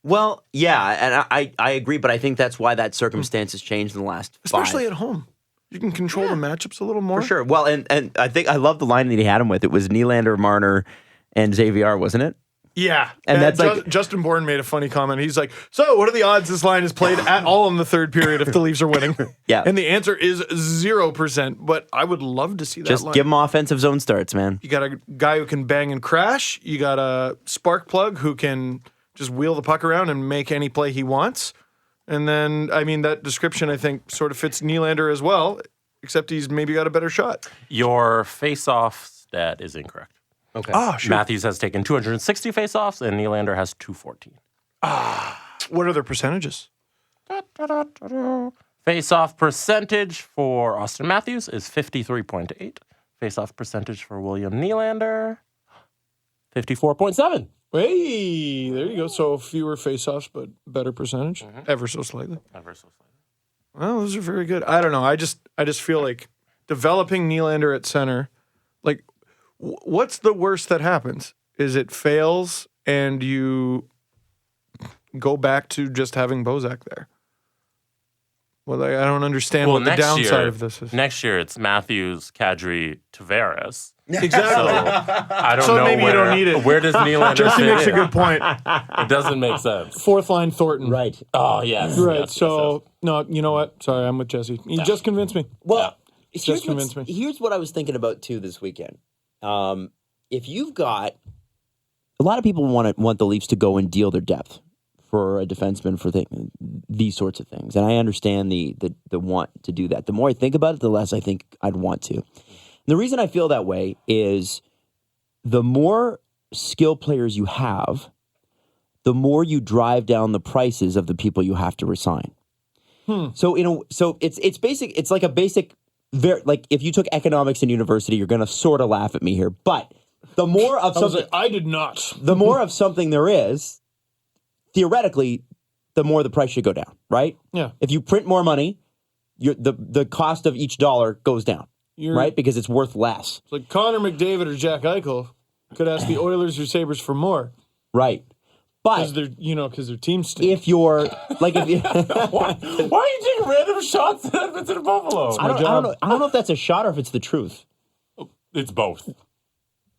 Well, yeah, and I agree, but I think that's why that circumstance has changed in the last Especially 5. at home. You can control the matchups a little more. For sure. Well, and I think I love the line that he had him with. It was Nylander, Marner, and Xavier, wasn't it? Yeah. And that's Justin Bourne made a funny comment. He's like, so what are the odds this line is played at all in the third period if the Leafs are winning? Yeah. And the answer is 0%, but I would love to see that Just line. give him offensive zone starts, man. You got a guy who can bang and crash. You got a spark plug who can just wheel the puck around and make any play he wants. And then, I mean, that description, I think, sort of fits Nylander as well, except he's maybe got a better shot. Your face-off stat is incorrect. Okay. Oh, sure. Matthews has taken 260 face-offs, and Nylander has 214. What are their percentages? Face-off percentage for Austin Matthews is 53.8. Face-off percentage for William Nylander, 54.7. Hey, there you go. So fewer face-offs, but better percentage, ever so slightly. Ever so slightly. Well, those are very good. I don't know. I just feel like developing Nylander at center, like, what's the worst that happens? Is it fails and you go back to just having Bozak there? Well, I don't understand what the downside of this is. Next year, it's Matthews, Kadri, Tavares. Exactly. I don't So know maybe you don't need it. Where does Nylander Jesse fit makes a in? good point. It doesn't make sense. Fourth line Thornton. Right. Oh, yes. Right. Yes, So, no, you know what? Sorry, I'm with Jesse. You just convinced me. Well, Just convince me. Here's what I was thinking about too this weekend. If you've got a lot of people want the Leafs to go and deal their depth for a defenseman for these sorts of things, and I understand the want to do that. The more I think about it, the less I think I'd want to. And the reason I feel that way is the more skill players you have, the more you drive down the prices of the people you have to resign. So it's basic. It's like a basic. Like if you took economics in university, you're going to sort of laugh at me here. But the more of something, I did not. the more of something there is, theoretically, the more the price should go down, right? Yeah. If you print more money, the cost of each dollar goes down, right? Because it's worth less, It's like Connor McDavid or Jack Eichel could ask the Oilers or Sabres for more right? But because their team stinks. if you're like, if you, Why are you taking random shots at Edmonton and Buffalo? I don't know if that's a shot or if it's the truth. It's both.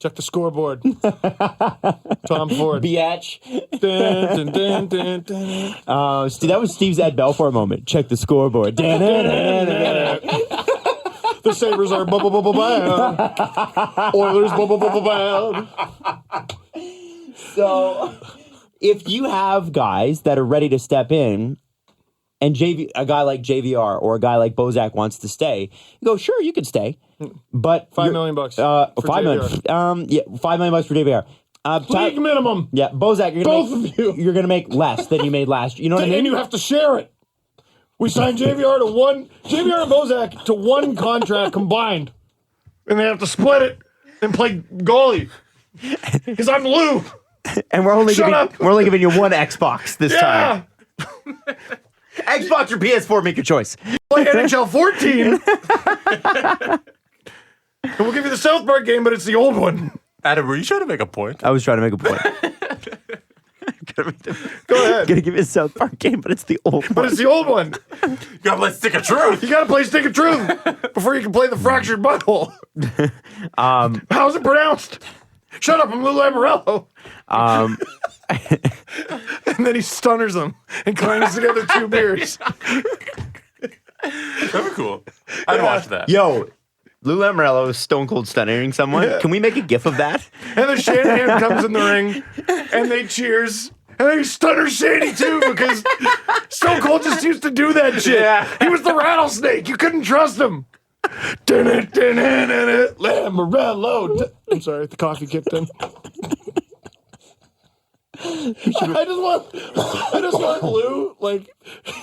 Check the scoreboard. Tom Ford. Biatch. Dun, dun, dun, dun, dun. Steve, that was Steve's Ed Belfour moment. Check the scoreboard. The Sabres are blah, blah, blah, blah, blah. Oilers blah, blah, blah, blah, blah. So, if you have guys that are ready to step in, and a guy like JVR or a guy like Bozak wants to stay, you go, sure, you can stay, but $5 million bucks. $5 million. $5 million for JVR. League minimum. Yeah, Bozak, you're going to make less than you made last year. You know what I mean? And you have to share it. We signed JVR and Bozak to one contract combined, and they have to split it and play goalie. Because I'm Lou. And we're only Shut giving you one Xbox this time. Xbox or PS4, make your choice. Play NHL 14. And we'll give you the South Park game, but it's the old one. Adam, were you trying to make a point? I was trying to make a point. Go ahead. Gonna give you a South Park game, but it's the old one. But it's the old one. You gotta play Stick of Truth. You gotta play Stick of Truth before you can play the Fractured Butthole. How's it pronounced? Shut up, I'm Lou Lamoriello. And then he stunners them and clangs together 2 beers. That'd be cool. I'd watch that. Yo, Lou Lamoriello is stone cold stunning someone. Yeah. Can we make a gif of that? And then Shanahan comes in the ring and they cheers. And then he stunners Shady too because Stone Cold just used to do that shit. Yeah. He was the rattlesnake. You couldn't trust him. Lamoriello. I'm sorry, the coffee kicked in. I just want Lou, like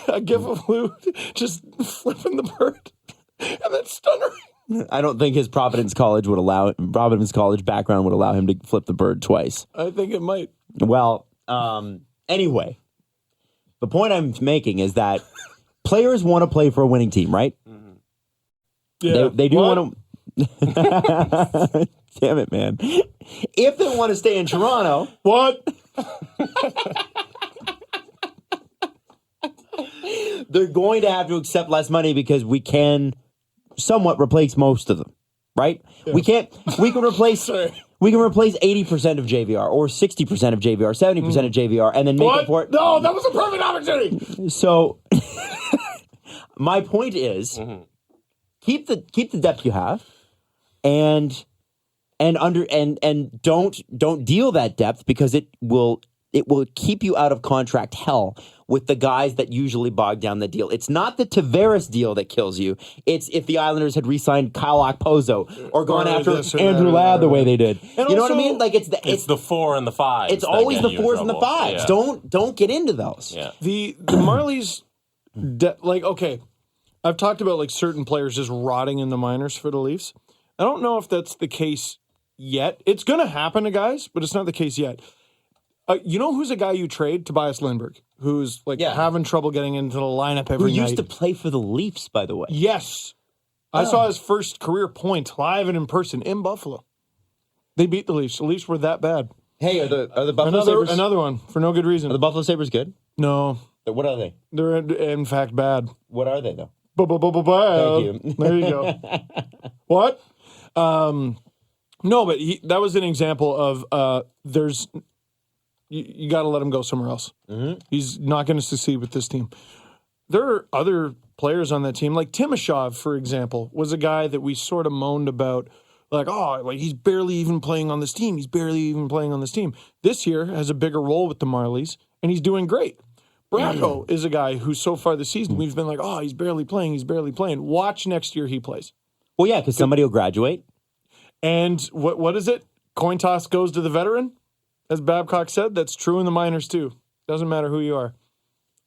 a gif of Lou just flipping the bird and then stunnering. I don't think his Providence College background would allow him to flip the bird twice. I think it might. Well, anyway, the point I'm making is that players want to play for a winning team, right? Yeah. They do want to. Damn it, man. If they want to stay in Toronto. What? They're going to have to accept less money because we can somewhat replace most of them, right? Yeah. We can replace 80% of JVR or 60% of JVR, 70% of JVR, and then make up for it. No, that was a perfect opportunity. So my point is keep the depth you have and don't deal that depth because it will keep you out of contract hell with the guys that usually bog down the deal. It's not the Tavares deal that kills you. It's if the Islanders had re-signed Kyle Okposo or gone after Andrew Ladd the way they did. You know what I mean? Like it's the 4 and the 5. It's always the 4s and the 5s. Yeah. Don't get into those. Yeah. The Marlies, okay, I've talked about like certain players just rotting in the minors for the Leafs. I don't know if that's the case yet. It's going to happen to guys, but it's not the case yet. You know who's a guy you trade? Tobias Lindbergh, who's having trouble getting into the lineup every night. Who used to play for the Leafs, by the way. Yes. I saw his first career point live and in person in Buffalo. They beat the Leafs. The Leafs were that bad. Hey, are the Buffalo Sabres... Another one, for no good reason. Are the Buffalo Sabres good? No. What are they? They're in fact bad. What are they, though? Bad. Thank you. There you go. What? No, but that was an example of there's... You got to let him go somewhere else. Mm-hmm. He's not going to succeed with this team. There are other players on that team, like Timashov, for example, was a guy that we sort of moaned about, he's barely even playing on this team. He's barely even playing on this team. This year has a bigger role with the Marlies, and he's doing great. Bracco is a guy who so far this season we've been like, he's barely playing. Watch next year he plays. Well, yeah, because somebody will graduate. And what is it? Coin toss goes to the veteran? As Babcock said, that's true in the minors too. Doesn't matter who you are.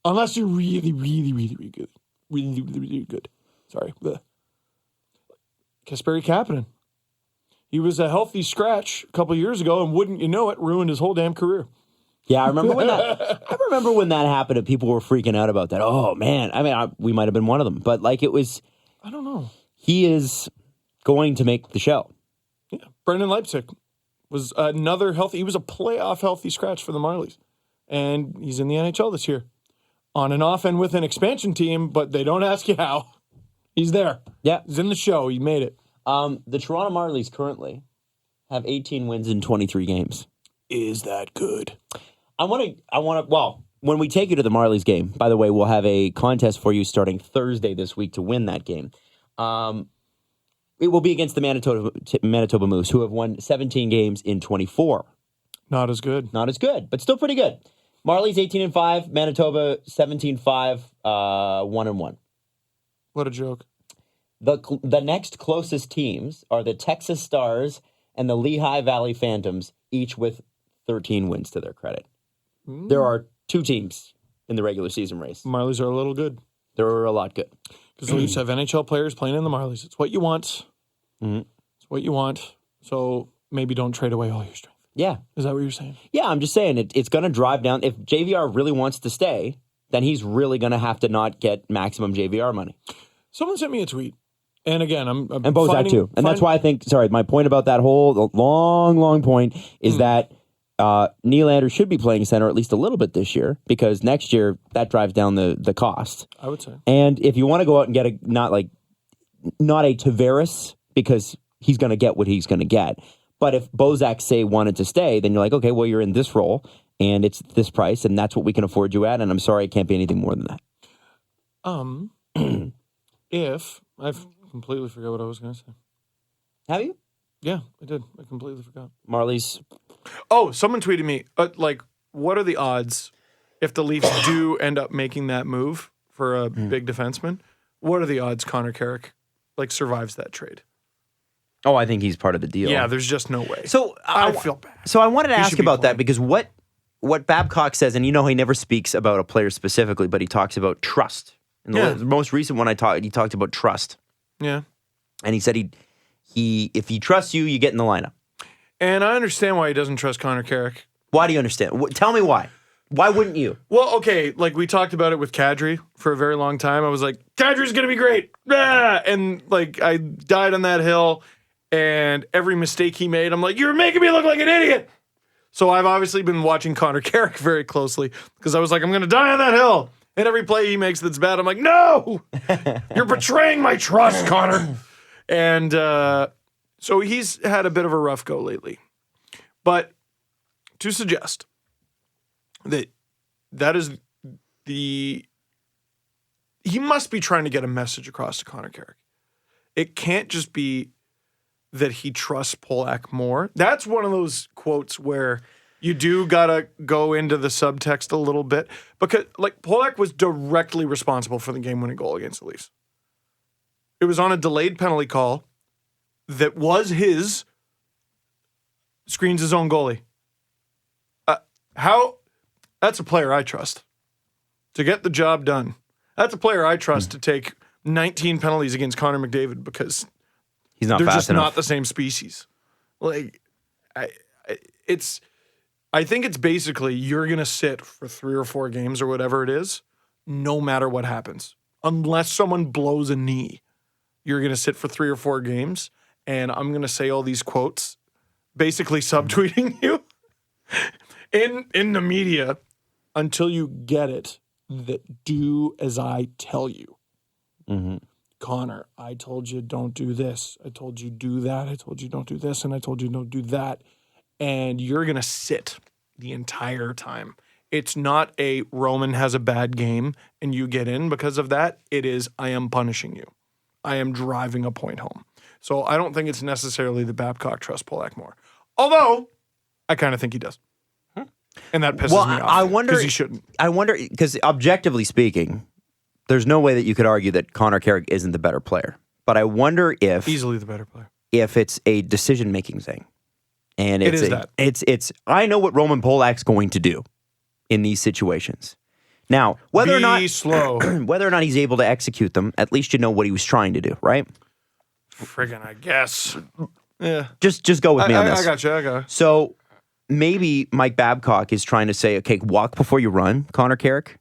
Unless you're really, really, really, really good. Really, really, really good. Sorry. Kasperi Kapanen. He was a healthy scratch a couple years ago, and wouldn't you know it, ruined his whole damn career. Yeah, I remember when that happened and people were freaking out about that. Oh, man. I mean, we might have been one of them. But, it was... I don't know. He is going to make the show. Yeah. Brendan Leipzig was another healthy... He was a playoff healthy scratch for the Marlies. And he's in the NHL this year. On and off and with an expansion team, but they don't ask you how. He's there. Yeah. He's in the show. He made it. The Toronto Marlies currently have 18 wins in 23 games. Is that good? Well, when we take you to the Marlies game, by the way, we'll have a contest for you starting Thursday this week to win that game. It will be against the Manitoba Moose, who have won 17 games in 24. Not as good. Not as good, but still pretty good. Marlies 18-5, Manitoba 17-5, 1-1. What a joke. The next closest teams are the Texas Stars and the Lehigh Valley Phantoms, each with 13 wins to their credit. There are two teams in the regular season race. Marlies are a little good. They're a lot good. Because the Leafs have NHL players playing in the Marlies. It's what you want. Mm-hmm. It's what you want. So maybe don't trade away all your strength. Yeah. Is that what you're saying? Yeah, I'm just saying it's going to drive down. If JVR really wants to stay, then he's really going to have to not get maximum JVR money. Someone sent me a tweet. And again, I'm and Bozak too. And that's why I think, my point about that whole long point is that Nylander should be playing center at least a little bit this year, because next year that drives down the cost. I would say. And if you want to go out and get not a Tavares, because he's going to get what he's going to get. But if Bozak, say, wanted to stay, then you're like, okay, well, you're in this role and it's this price and that's what we can afford you at. And I'm sorry, it can't be anything more than that. If I've completely forgot what I was going to say. Have you? Yeah, I did. I completely forgot. Marlies. Oh, someone tweeted me, what are the odds if the Leafs do end up making that move for a big defenseman? What are the odds Connor Carrick, survives that trade? Oh, I think he's part of the deal. Yeah, there's just no way. So I feel bad. So I wanted to ask about that, because what Babcock says, and he never speaks about a player specifically, but he talks about trust. In the most recent one he talked about trust. Yeah. And he said if he trusts you, you get in the lineup. And I understand why he doesn't trust Connor Carrick. Why do you understand? Tell me why. Why wouldn't you? Well, okay, we talked about it with Kadri for a very long time. I was like, Kadri's going to be great. Ah! And I died on that hill, and every mistake he made, I'm like, you're making me look like an idiot. So I've obviously been watching Connor Carrick very closely, because I was like, I'm going to die on that hill. And every play he makes that's bad, I'm like, no! You're betraying my trust, Connor. And so he's had a bit of a rough go lately. But to suggest that is he must be trying to get a message across to Connor Carrick. It can't just be that he trusts Polak more. That's one of those quotes where you do gotta go into the subtext a little bit, because like Polak was directly responsible for the game-winning goal against the Leafs. It was on a delayed penalty call that was his, screens his own goalie. That's a player I trust to get the job done. That's a player I trust to take 19 penalties against Connor McDavid because he's not they're fast just enough. not the same species. Like, I think it's basically you're going to sit for 3 or 4 games or whatever it is, no matter what happens. Unless someone blows a knee, you're going to sit for 3 or 4 games, and I'm going to say all these quotes, basically subtweeting you in the media until you get it that do as I tell you. Mm-hmm. Connor, I told you don't do this. I told you do that. I told you don't do this, and I told you don't do that. And you're going to sit the entire time. It's not a Roman has a bad game and you get in because of that. It is, I am punishing you. I am driving a point home. So I don't think it's necessarily the Babcock trusts Polak more. Although, I kind of think he does. And that pisses me off. I wonder, because he shouldn't. I wonder, because objectively speaking, there's no way that you could argue that Connor Carrick isn't the better player. But I wonder if Easily the better player. if it's a decision-making thing. And It is that. It's I know what Roman Polak's going to do in these situations. Now, whether or not slow. whether or not he's able to execute them, at least you know what he was trying to do, right? Friggin', I guess. Yeah. Just go with me on this. I got you. So maybe Mike Babcock is trying to say, okay, walk before you run, Connor Carrick.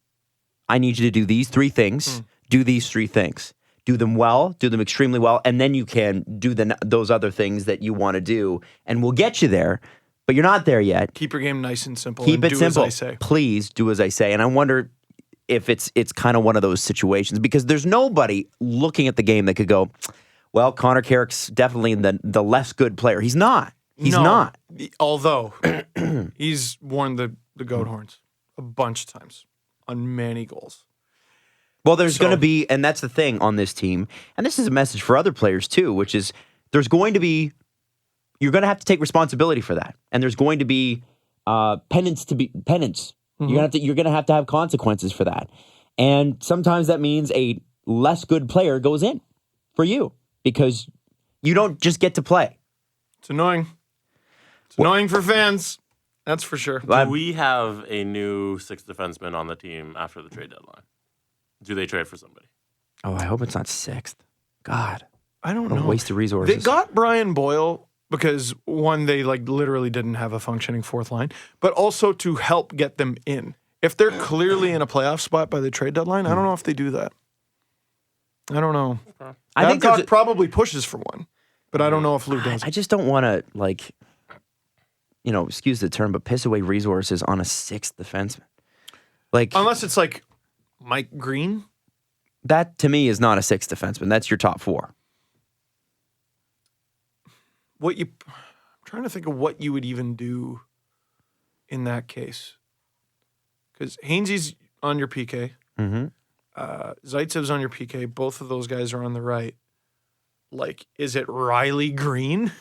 I need you to do these 3 things. Do these 3 things. Do them well, do them extremely well, and then you can do those other things that you want to do, and we'll get you there, but you're not there yet. Keep your game nice and simple. Keep and it do simple. As I say. Please do as I say. And I wonder if it's kind of one of those situations, because there's nobody looking at the game that could go, well, Connor Carrick's definitely the less good player. He's not. He's not. Although he's worn the goat horns a bunch of times on many goals. Well, there's going to be, and that's the thing on this team, and this is a message for other players too, which is you're going to have to take responsibility for that, and there's going to be penance. Mm-hmm. You're going to have consequences for that, and sometimes that means a less good player goes in for you because you don't just get to play. It's annoying. It's annoying for fans. That's for sure. Do we have a new 6th defenseman on the team after the trade deadline? Do they trade for somebody? Oh, I hope it's not 6th. God. I don't know. Waste of resources. They got Brian Boyle because, one, they literally didn't have a functioning 4th line, but also to help get them in. If they're clearly in a playoff spot by the trade deadline, I don't know if they do that. I don't know. I think Babcock probably pushes for one, but I don't know if Lou does. I just don't want to, excuse the term, but piss away resources on a 6th defenseman. Unless it's Mike Green? That, to me, is not a 6th defenseman. That's your top 4. I'm trying to think of what you would even do in that case. Because Hainsey's on your PK. Mm-hmm. Zaitsev's on your PK. Both of those guys are on the right. Is it Riley Green?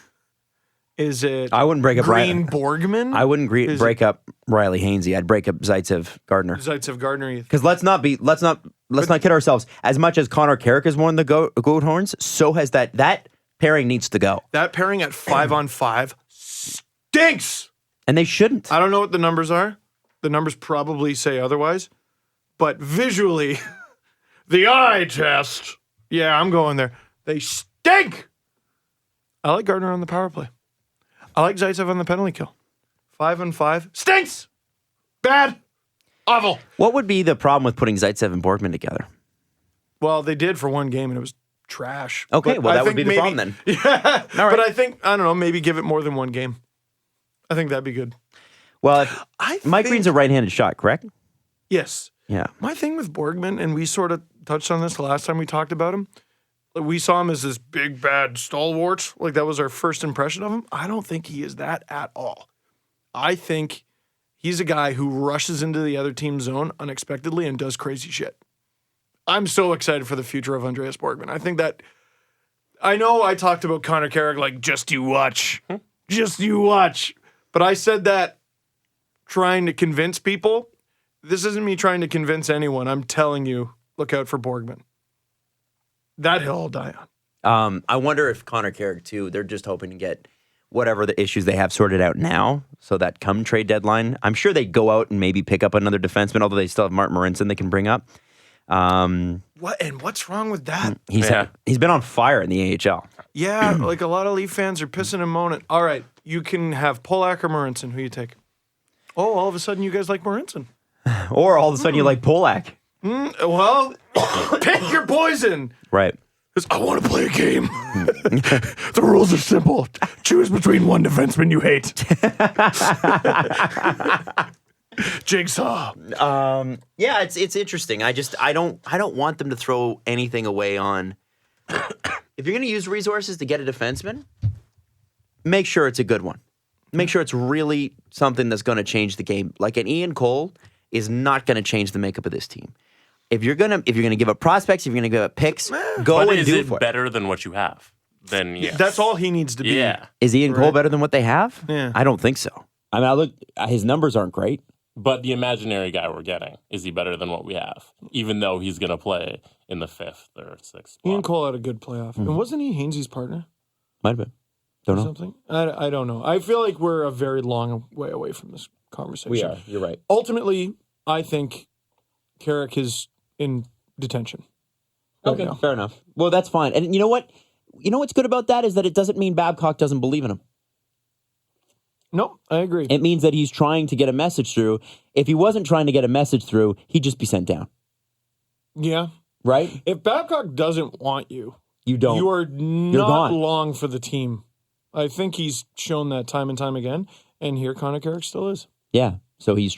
Is it I wouldn't break up Green Borgman? I wouldn't break up Riley Hainsey. I'd break up Zaitsev Gardner. Because let's not kid ourselves. As much as Connor Carrick has won the goat horns, so has that pairing needs to go. That pairing at 5-on-5 stinks. And they shouldn't. I don't know what the numbers are. The numbers probably say otherwise. But visually, the eye test, yeah, I'm going there. They stink. I like Gardner on the power play. I like Zaitsev on the penalty kill. 5-on-5 stinks. Bad. Awful. What would be the problem with putting Zaitsev and Borgman together? Well, they did for one game, and it was trash. Okay, but well, that would be the problem then. Yeah, All right. But I don't know, maybe give it more than one game. I think that'd be good. Well, Mike Green's a right-handed shot, correct? Yes. Yeah. My thing with Borgman, and we sort of touched on this the last time we talked about him, we saw him as this big, bad stalwart. Like, that was our first impression of him. I don't think he is that at all. I think he's a guy who rushes into the other team's zone unexpectedly and does crazy shit. I'm so excited for the future of Andreas Borgman. I think that, I know I talked about Connor Carrick like, just you watch. Just you watch. But I said that trying to convince people. This isn't me trying to convince anyone. I'm telling you, look out for Borgman. That hill will die on. I wonder if Connor Carrick, too, they're just hoping to get whatever the issues they have sorted out now, so that come trade deadline, I'm sure they'd go out and maybe pick up another defenseman, although they still have Martin Marincin they can bring up. What's wrong with that? He's been on fire in the AHL. Yeah, like a lot of Leaf fans are pissing and moaning. All right, you can have Polak or Marincin. Who you take? Oh, all of a sudden you guys like Marincin. Or all of a sudden you like Polak. Well, pick your poison. Right. I want to play a game. The rules are simple. Choose between one defenseman you hate. Jigsaw. Yeah, it's interesting. I don't want them to throw anything away on. If you're going to use resources to get a defenseman, make sure it's a good one. Make sure it's really something that's going to change the game. Like an Ian Cole is not going to change the makeup of this team. If you're gonna give up prospects, if you're gonna give up picks, go and do it for it. Is it better than what you have? Then yes. That's all he needs to be. Yeah. Is Ian Cole better than what they have? Yeah. I don't think so. I mean, look, his numbers aren't great. But the imaginary guy we're getting, is he better than what we have? Even though he's going to play in the 5th or 6th spot. Ian Cole had a good playoff. And wasn't he Hainsey's partner? Might have been. Don't know. Something? I don't know. I feel like we're a very long way away from this conversation. We are. You're right. Ultimately, I think Carrick is in detention. Okay, fair enough. Well, that's fine. And you know what? You know what's good about that is that it doesn't mean Babcock doesn't believe in him. No, I agree. It means that he's trying to get a message through. If he wasn't trying to get a message through, he'd just be sent down. Yeah. Right? If Babcock doesn't want you, you don't. You are not gone. long for the team. I think he's shown that time and time again. And here Connor Carrick still is. Yeah. So he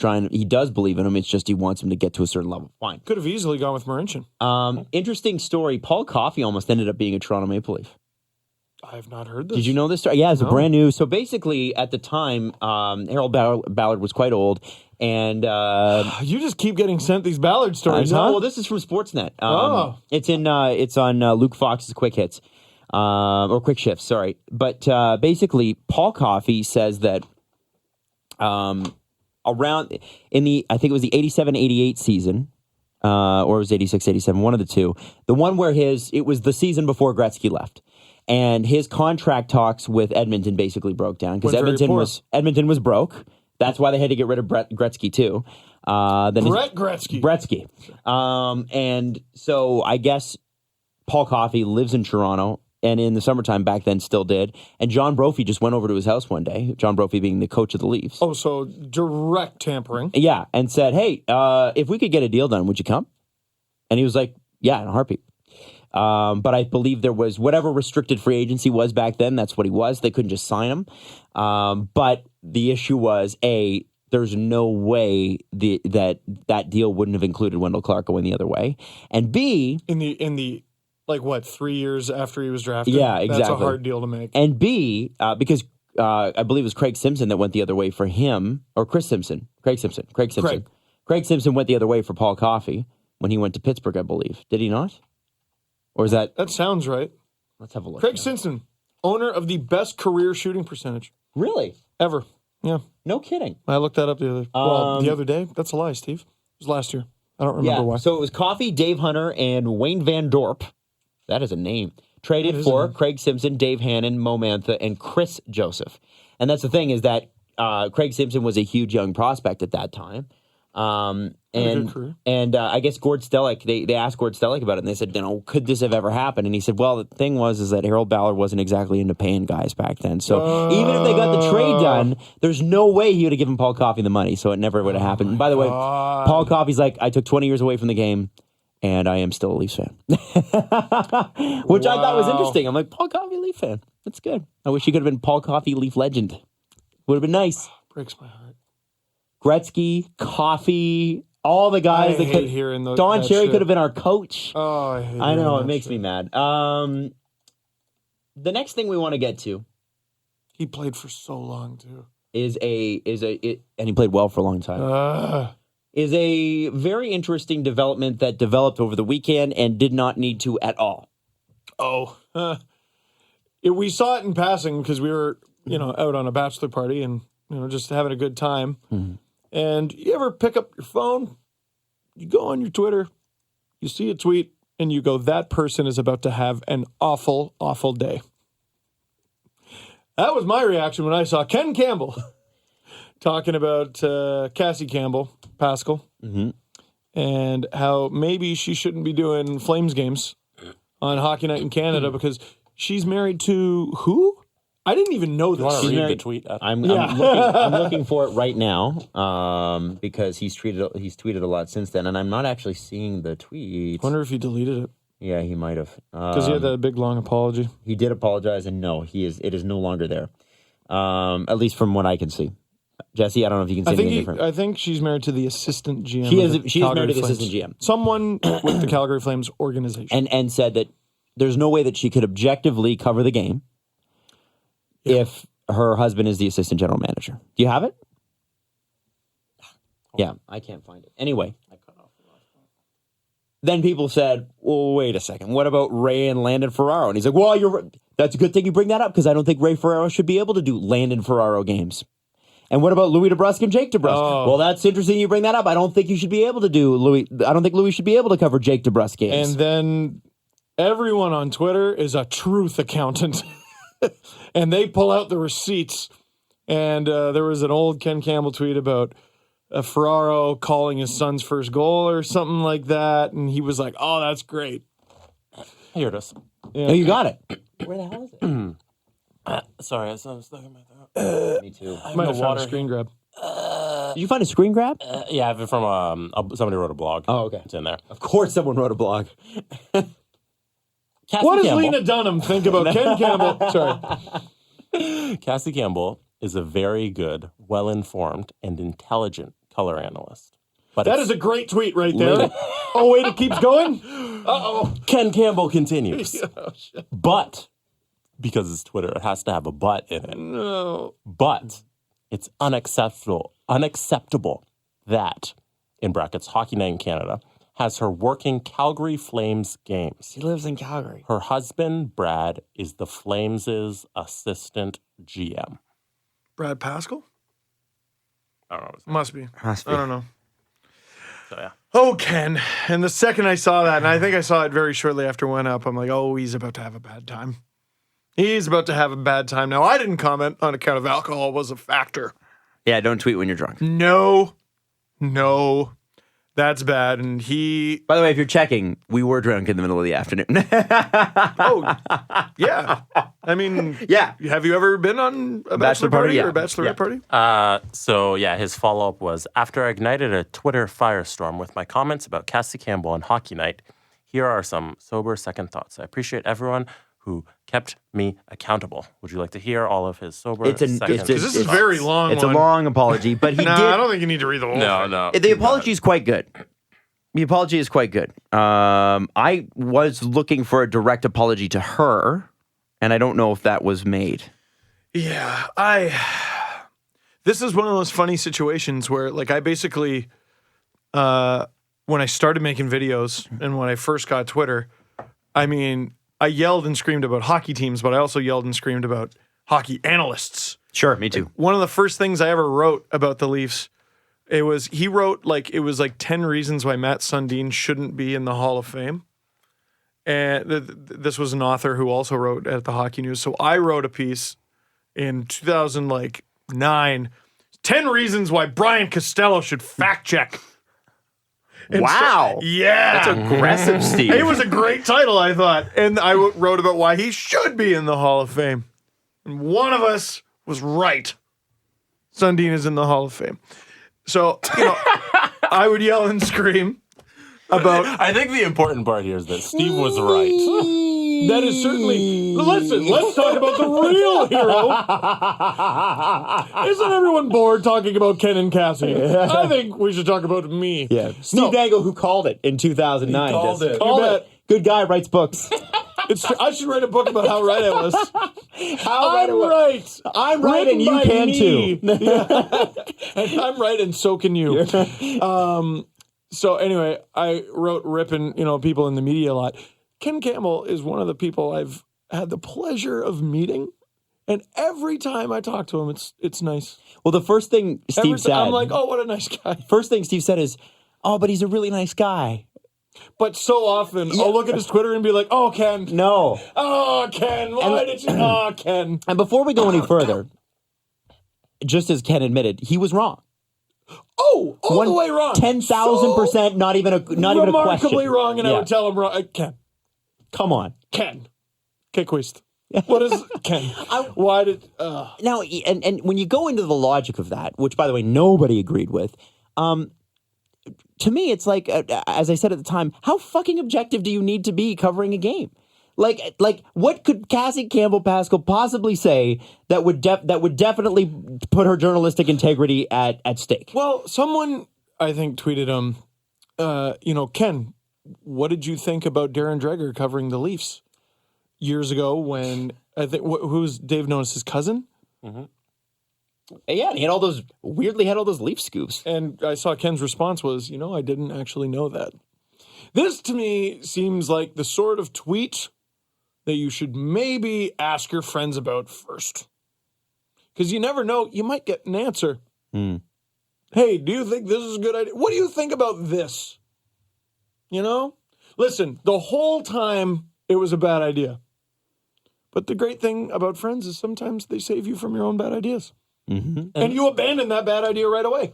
does believe in him. It's just he wants him to get to a certain level. Fine. Could have easily gone with Marincin. Interesting story. Paul Coffey almost ended up being a Toronto Maple Leaf. I have not heard this. Did you know this story? Yeah, it's a brand new. So basically, at the time, Harold Ballard was quite old. And you just keep getting sent these Ballard stories, huh? Well, this is from Sportsnet. It's on Luke Fox's Quick Hits. Or Quick Shifts, sorry. But basically, Paul Coffey says that around in the, I think it was the 87-88 season, or it was 86-87, one of the two. The one where it was the season before Gretzky left. And his contract talks with Edmonton basically broke down because Edmonton was broke. That's why they had to get rid of Gretzky too. Gretzky. And so I guess Paul Coffey lives in Toronto, and in the summertime back then still did. And John Brophy just went over to his house one day, John Brophy being the coach of the Leafs. Oh, so direct tampering. Yeah, and said, hey, if we could get a deal done, would you come? And he was like, yeah, in a heartbeat. But I believe there was whatever restricted free agency was back then. That's what he was. They couldn't just sign him. But the issue was, A, there's no way that deal wouldn't have included Wendell Clark going the other way. And B, in the like what, 3 years after he was drafted? Yeah, exactly. That's a hard deal to make. And B, because I believe it was Craig Simpson that went the other way for him, or Craig Simpson. Craig Simpson went the other way for Paul Coffey when he went to Pittsburgh, I believe. Did he not? Or is that... That sounds right. Let's have a look. Craig Simpson, owner of the best career shooting percentage. Really? Ever. Yeah. No kidding. I looked that up the other day. That's a lie, Steve. It was last year. I don't remember why. So it was Coffey, Dave Hunter, and Wayne Van Dorp. That is a name. Traded for Craig Simpson, Dave Hannon, Mo Mantha, and Chris Joseph. And that's the thing is that Craig Simpson was a huge young prospect at that time. And I guess Gord Stellick, they asked Gord Stellick about it, and they said, could this have ever happened? And he said, well, the thing is that Harold Ballard wasn't exactly into paying guys back then. So even if they got the trade done, there's no way he would have given Paul Coffey the money, so it never would have happened. And by the way, Paul Coffey's like, I took 20 years away from the game, and I am still a Leafs fan. Which I thought was interesting. I'm like, Paul Coffey, Leaf fan. That's good. I wish he could have been Paul Coffey, Leaf legend. Would have been nice. Breaks my heart. Gretzky, Coffey, All the guys I that hate could. hearing Don that Cherry shit. could have been our coach. Oh, I hate I know, hearing it that makes shit. me mad. The next thing we want to get to He played for so long, too. and he played well for a long time. Is a very interesting development that developed over the weekend and did not need to at all. We saw it in passing because we were, out on a bachelor party and, just having a good time. Mm-hmm. And you ever pick up your phone, you go on your Twitter, you see a tweet, and you go, that person is about to have an awful, awful day. That was my reaction when I saw Ken Campbell talking about Cassie Campbell, Pascal, and how maybe she shouldn't be doing Flames games on Hockey Night in Canada because she's married to who? I didn't even know You want this. to read the married- tweet? I'm looking for it right now because he's tweeted a lot since then, and I'm not actually seeing the tweet. Wonder if he deleted it Yeah, he might have. because he had that big long apology. He did apologize, and no, it is no longer there. At least from what I can see. Jesse, I don't know if you can see anything different. I think she's married to the assistant GM. She of is the married to the Calgary assistant Flames. GM. Someone with the Calgary Flames organization. And said that there's no way that she could objectively cover the game if her husband is the assistant general manager. Do you have it? Yeah, I can't find it. Anyway. Then people said, well, wait a second. What about Ray and Landon Ferraro? And he's like, well, that's a good thing you bring that up because I don't think Ray Ferraro should be able to do Landon Ferraro games. And what about Louis DeBrusque and Jake DeBrusque? Oh. Well, that's interesting you bring that up. I don't think you should be able to do Louis. I don't think Louis should be able to cover Jake DeBrusque games. And then everyone on Twitter is a truth accountant. And they pull out the receipts. And there was an old Ken Campbell tweet about Ferraro calling his son's first goal or something like that. And he was like, oh, that's great. Here it is. Oh, you got it. Where the hell is it? Sorry, I was stuck in my throat. Me too. Might have found a screen grab. Did you find a screen grab? Yeah, I have it from somebody wrote a blog. Oh, okay. It's in there. Of course someone wrote a blog. Cassie What does Campbell. Lena Dunham think about Ken Campbell? Sorry. Cassie Campbell is a very good, well-informed, and intelligent color analyst. But That is a great tweet right there. Oh, wait, it keeps going? Uh-oh. Ken Campbell continues. Oh, shit. But, because it's Twitter, it has to have a but in it. No. But it's unacceptable that, in brackets, Hockey Night in Canada, has her working Calgary Flames games. He lives in Calgary. Her husband, Brad, is the Flames' assistant GM. Brad Pascal? I don't know. Must be. I Must be. don't know. So, yeah. Oh, Ken. And the second I saw that, and I think I saw it very shortly after it went up, I'm like, oh, he's about to have a bad time. He's about to have a bad time. Now, I didn't comment on account of alcohol was a factor. Yeah, don't tweet when you're drunk. No. That's bad. And he... By the way, if you're checking, we were drunk in the middle of the afternoon. Oh, yeah. I mean... Yeah. Have you ever been on a bachelor party yeah. or a bachelorette Yeah. party? So, yeah, his follow-up was, after I ignited a Twitter firestorm with my comments about Cassie Campbell and Hockey Night, here are some sober second thoughts. I appreciate everyone who kept me accountable. Would you like to hear all of his sober second Because this is thoughts? very long. It's a long apology, but he No, did. I don't think you need to read the whole thing. No. The apology is quite good. The apology is quite good. I was looking for a direct apology to her, and I don't know if that was made. Yeah, this is one of those funny situations where, like, I basically, when I started making videos and when I first got Twitter, I mean, I yelled and screamed about hockey teams, but I also yelled and screamed about hockey analysts. Sure, me too. One of the first things I ever wrote about the Leafs, he wrote, like, it was like 10 reasons why Matt Sundin shouldn't be in the Hall of Fame. And this was an author who also wrote at the Hockey News. So I wrote a piece in 2009, 10 reasons why Brian Costello should fact check. And Wow. Yeah. That's aggressive, Steve. It was a great title, I thought. And I wrote about why he should be in the Hall of Fame. And one of us was right. Sundin is in the Hall of Fame. So, I would yell and scream about... I think the important part here is that Steve was right. That is certainly. Listen, let's talk about the real hero. Isn't everyone bored talking about Ken and Cassie? I think we should talk about me. Yeah. Steve Dangle, who called it in 2009. He called it. Called it. Good guy, writes books. I should write a book about how right I was. I'm right, and you can too. Yeah. And I'm right, and so can you. So anyway, I wrote ripping, people in the media a lot. Ken Campbell is one of the people I've had the pleasure of meeting, and every time I talk to him, it's nice. Well, the first thing Steve said, I'm like, oh, what a nice guy. First thing Steve said is, oh, but he's a really nice guy. But so often, I'll look at his Twitter and be like, oh, Ken. No. Oh, Ken. Why did you? Oh, Ken. And before we go any further, just as Ken admitted, he was wrong. Oh, all the way wrong. 10,000%, not even a question. Remarkably wrong, and I would tell him wrong. Ken. Come on. Ken. Kequist. What is Ken? Why did... Now, and when you go into the logic of that, which, by the way, nobody agreed with, to me, it's like, as I said at the time, how fucking objective do you need to be covering a game? Like, what could Cassie Campbell Pascal possibly say that would definitely put her journalistic integrity at stake? Well, someone, I think, tweeted him, Ken, what did you think about Darren Dreger covering the Leafs years ago when, I think, who's Dave Nonis' cousin? Mm-hmm. Yeah, he had all those Leaf scoops. And I saw Ken's response was, I didn't actually know that. This, to me, seems like the sort of tweet that you should maybe ask your friends about first. Because you never know, you might get an answer. Hey, do you think this is a good idea? What do you think about this? Listen, the whole time it was a bad idea. But the great thing about friends is sometimes they save you from your own bad ideas. Mm-hmm. And you abandon that bad idea right away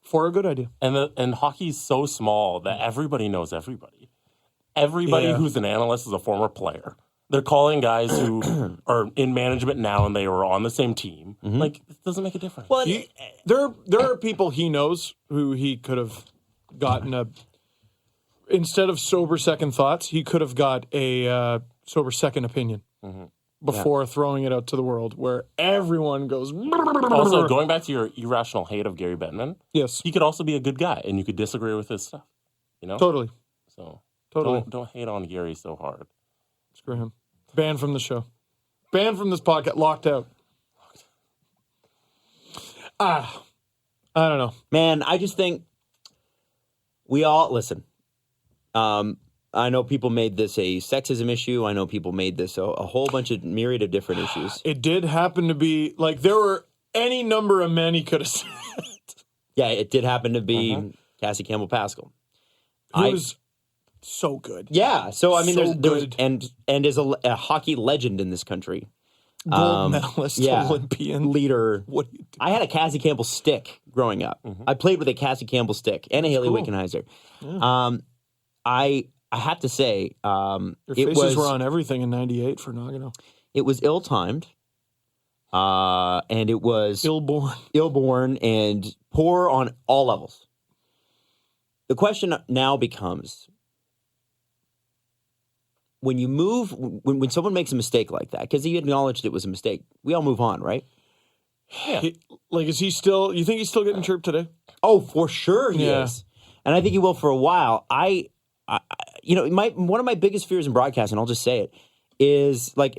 for a good idea. And hockey's so small that everybody knows everybody. Everybody who's an analyst is a former player. They're calling guys who are in management now and they were on the same team. Mm-hmm. Like, it doesn't make a difference. Well, there are people he knows who he could have gotten instead of sober second thoughts, he could have got a sober second opinion. Mm-hmm. Before throwing it out to the world, where everyone goes. Also, going back to your irrational hate of Gary Bettman, yes, he could also be a good guy, and you could disagree with his stuff. Totally. So totally, don't hate on Gary so hard. Screw him. Banned from the show. Banned from this podcast. Locked out. I don't know, man. I just think we all listen. I know people made this a sexism issue. I know people made this a whole bunch of myriad of different issues. It did happen to be, like, there were any number of men he could have said. Yeah, it did happen to be Cassie Campbell Pascal. Who was so good. Yeah, so, I mean, so there's and is a hockey legend in this country. Gold medalist, Olympian. Leader. What do you do? I had a Cassie Campbell stick growing up. Mm-hmm. I played with a Cassie Campbell stick and a Haley Wickenheiser. Yeah. I have to say, your faces were on everything in '98 for Nagano. It was ill-timed, and it was ill-born, and poor on all levels. The question now becomes: when you move, when someone makes a mistake like that, because he acknowledged it was a mistake, we all move on, right? Yeah. Is he still? You think he's still getting chirped today? Oh, for sure he is, and I think he will for a while. One of my biggest fears in broadcasting, I'll just say it, is like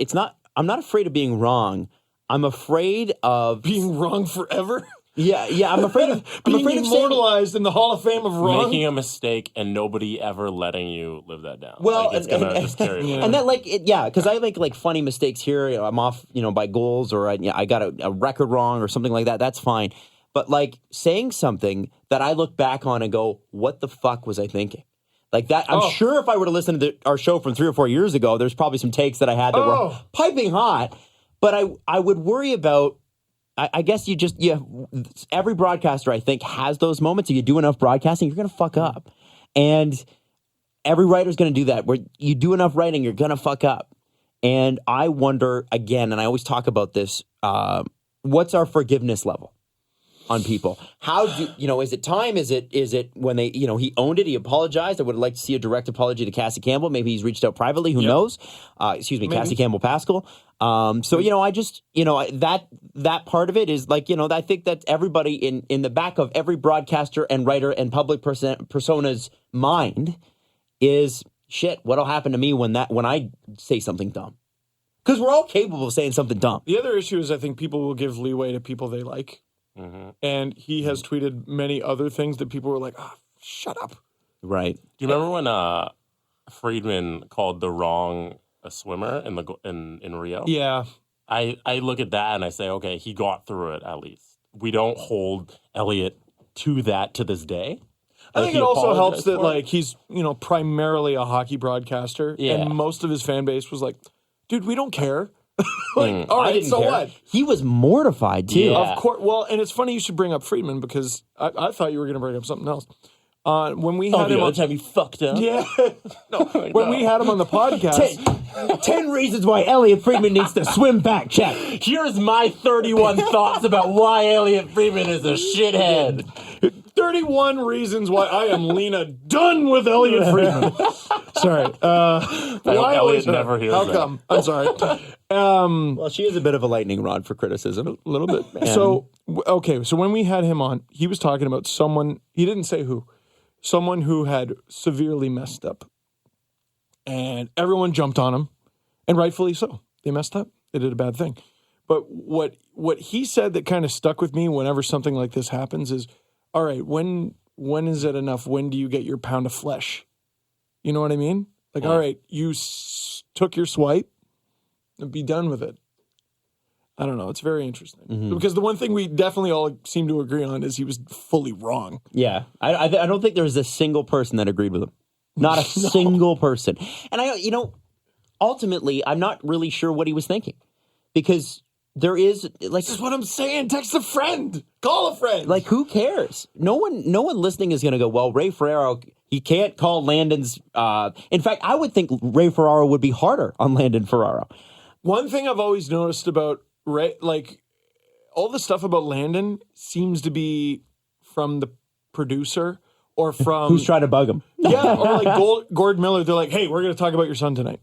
I'm not afraid of being wrong. I'm afraid of being wrong forever. Yeah. I'm afraid of being immortalized in the Hall of Fame of wrong, making a mistake and nobody ever letting you live that down. Well, it's gonna just carry and that because I make like funny mistakes here. I'm off, by goals, or I got a record wrong or something like that. That's fine. But like saying something that I look back on and go, what the fuck was I thinking? Like that, I'm sure if I were to listen to our show from 3 or 4 years ago, there's probably some takes that I had that were piping hot. But I would worry about, I guess every broadcaster, I think, has those moments. If you do enough broadcasting, you're going to fuck up. And every writer's going to do that. Where you do enough writing, you're going to fuck up. And I wonder, again, and I always talk about this, what's our forgiveness level? on people. How do is it time? Is it when they he owned it, he apologized? I would like to see a direct apology to Cassie Campbell. Maybe he's reached out privately. Who knows? Cassie Campbell Pascal. I just that part of it is like I think that everybody in the back of every broadcaster and writer and public persona's mind is shit. What'll happen to me when I say something dumb? Because we're all capable of saying something dumb. The other issue is I think people will give leeway to people they like. Mm-hmm. And he has tweeted many other things that people were like, oh, shut up. Right. Do you remember when Friedman called the wrong swimmer in Rio? Yeah. I look at that and I say, okay, he got through it at least. We don't hold Elliott to that to this day. I think it also helps that he's primarily a hockey broadcaster, and most of his fan base was like, dude, we don't care. All right, so care. What? He was mortified, too. Yeah. Of course. Well, and it's funny you should bring up Friedman because I thought you were going to bring up something else. When we had him on... time he fucked up. Yeah. When we had him on the podcast... 10 reasons why Elliot Friedman needs to swim back, check. Here's my 31 thoughts about why Elliot Friedman is a shithead. 31 reasons why I am Lena done with Elliot Friedman. Sorry. Why Elliot never hears How that. come? I'm sorry. Well, she is a bit of a lightning rod for criticism. A little bit. So when we had him on, he was talking about someone, he didn't say who, someone who had severely messed up. And everyone jumped on him, and rightfully so. They messed up. They did a bad thing. But what he said that kind of stuck with me whenever something like this happens is, all right, when is it enough? When do you get your pound of flesh? You know what I mean? Like, all right, you took your swipe, and be done with it. I don't know. It's very interesting. Mm-hmm. Because the one thing we definitely all seem to agree on is he was fully wrong. Yeah. I don't think there was a single person that agreed with him. Not a single person. And ultimately, I'm not really sure what he was thinking. Because there is, like... This is what I'm saying. Text a friend. Call a friend. Like, who cares? No one listening is going to go, well, Ray Ferraro, he can't call Landon's... in fact, I would think Ray Ferraro would be harder on Landon Ferraro. One thing I've always noticed about Ray, like, all the stuff about Landon seems to be from the producer or from... Who's trying to bug him. Yeah, or like Gord Miller. They're like, hey, we're going to talk about your son tonight.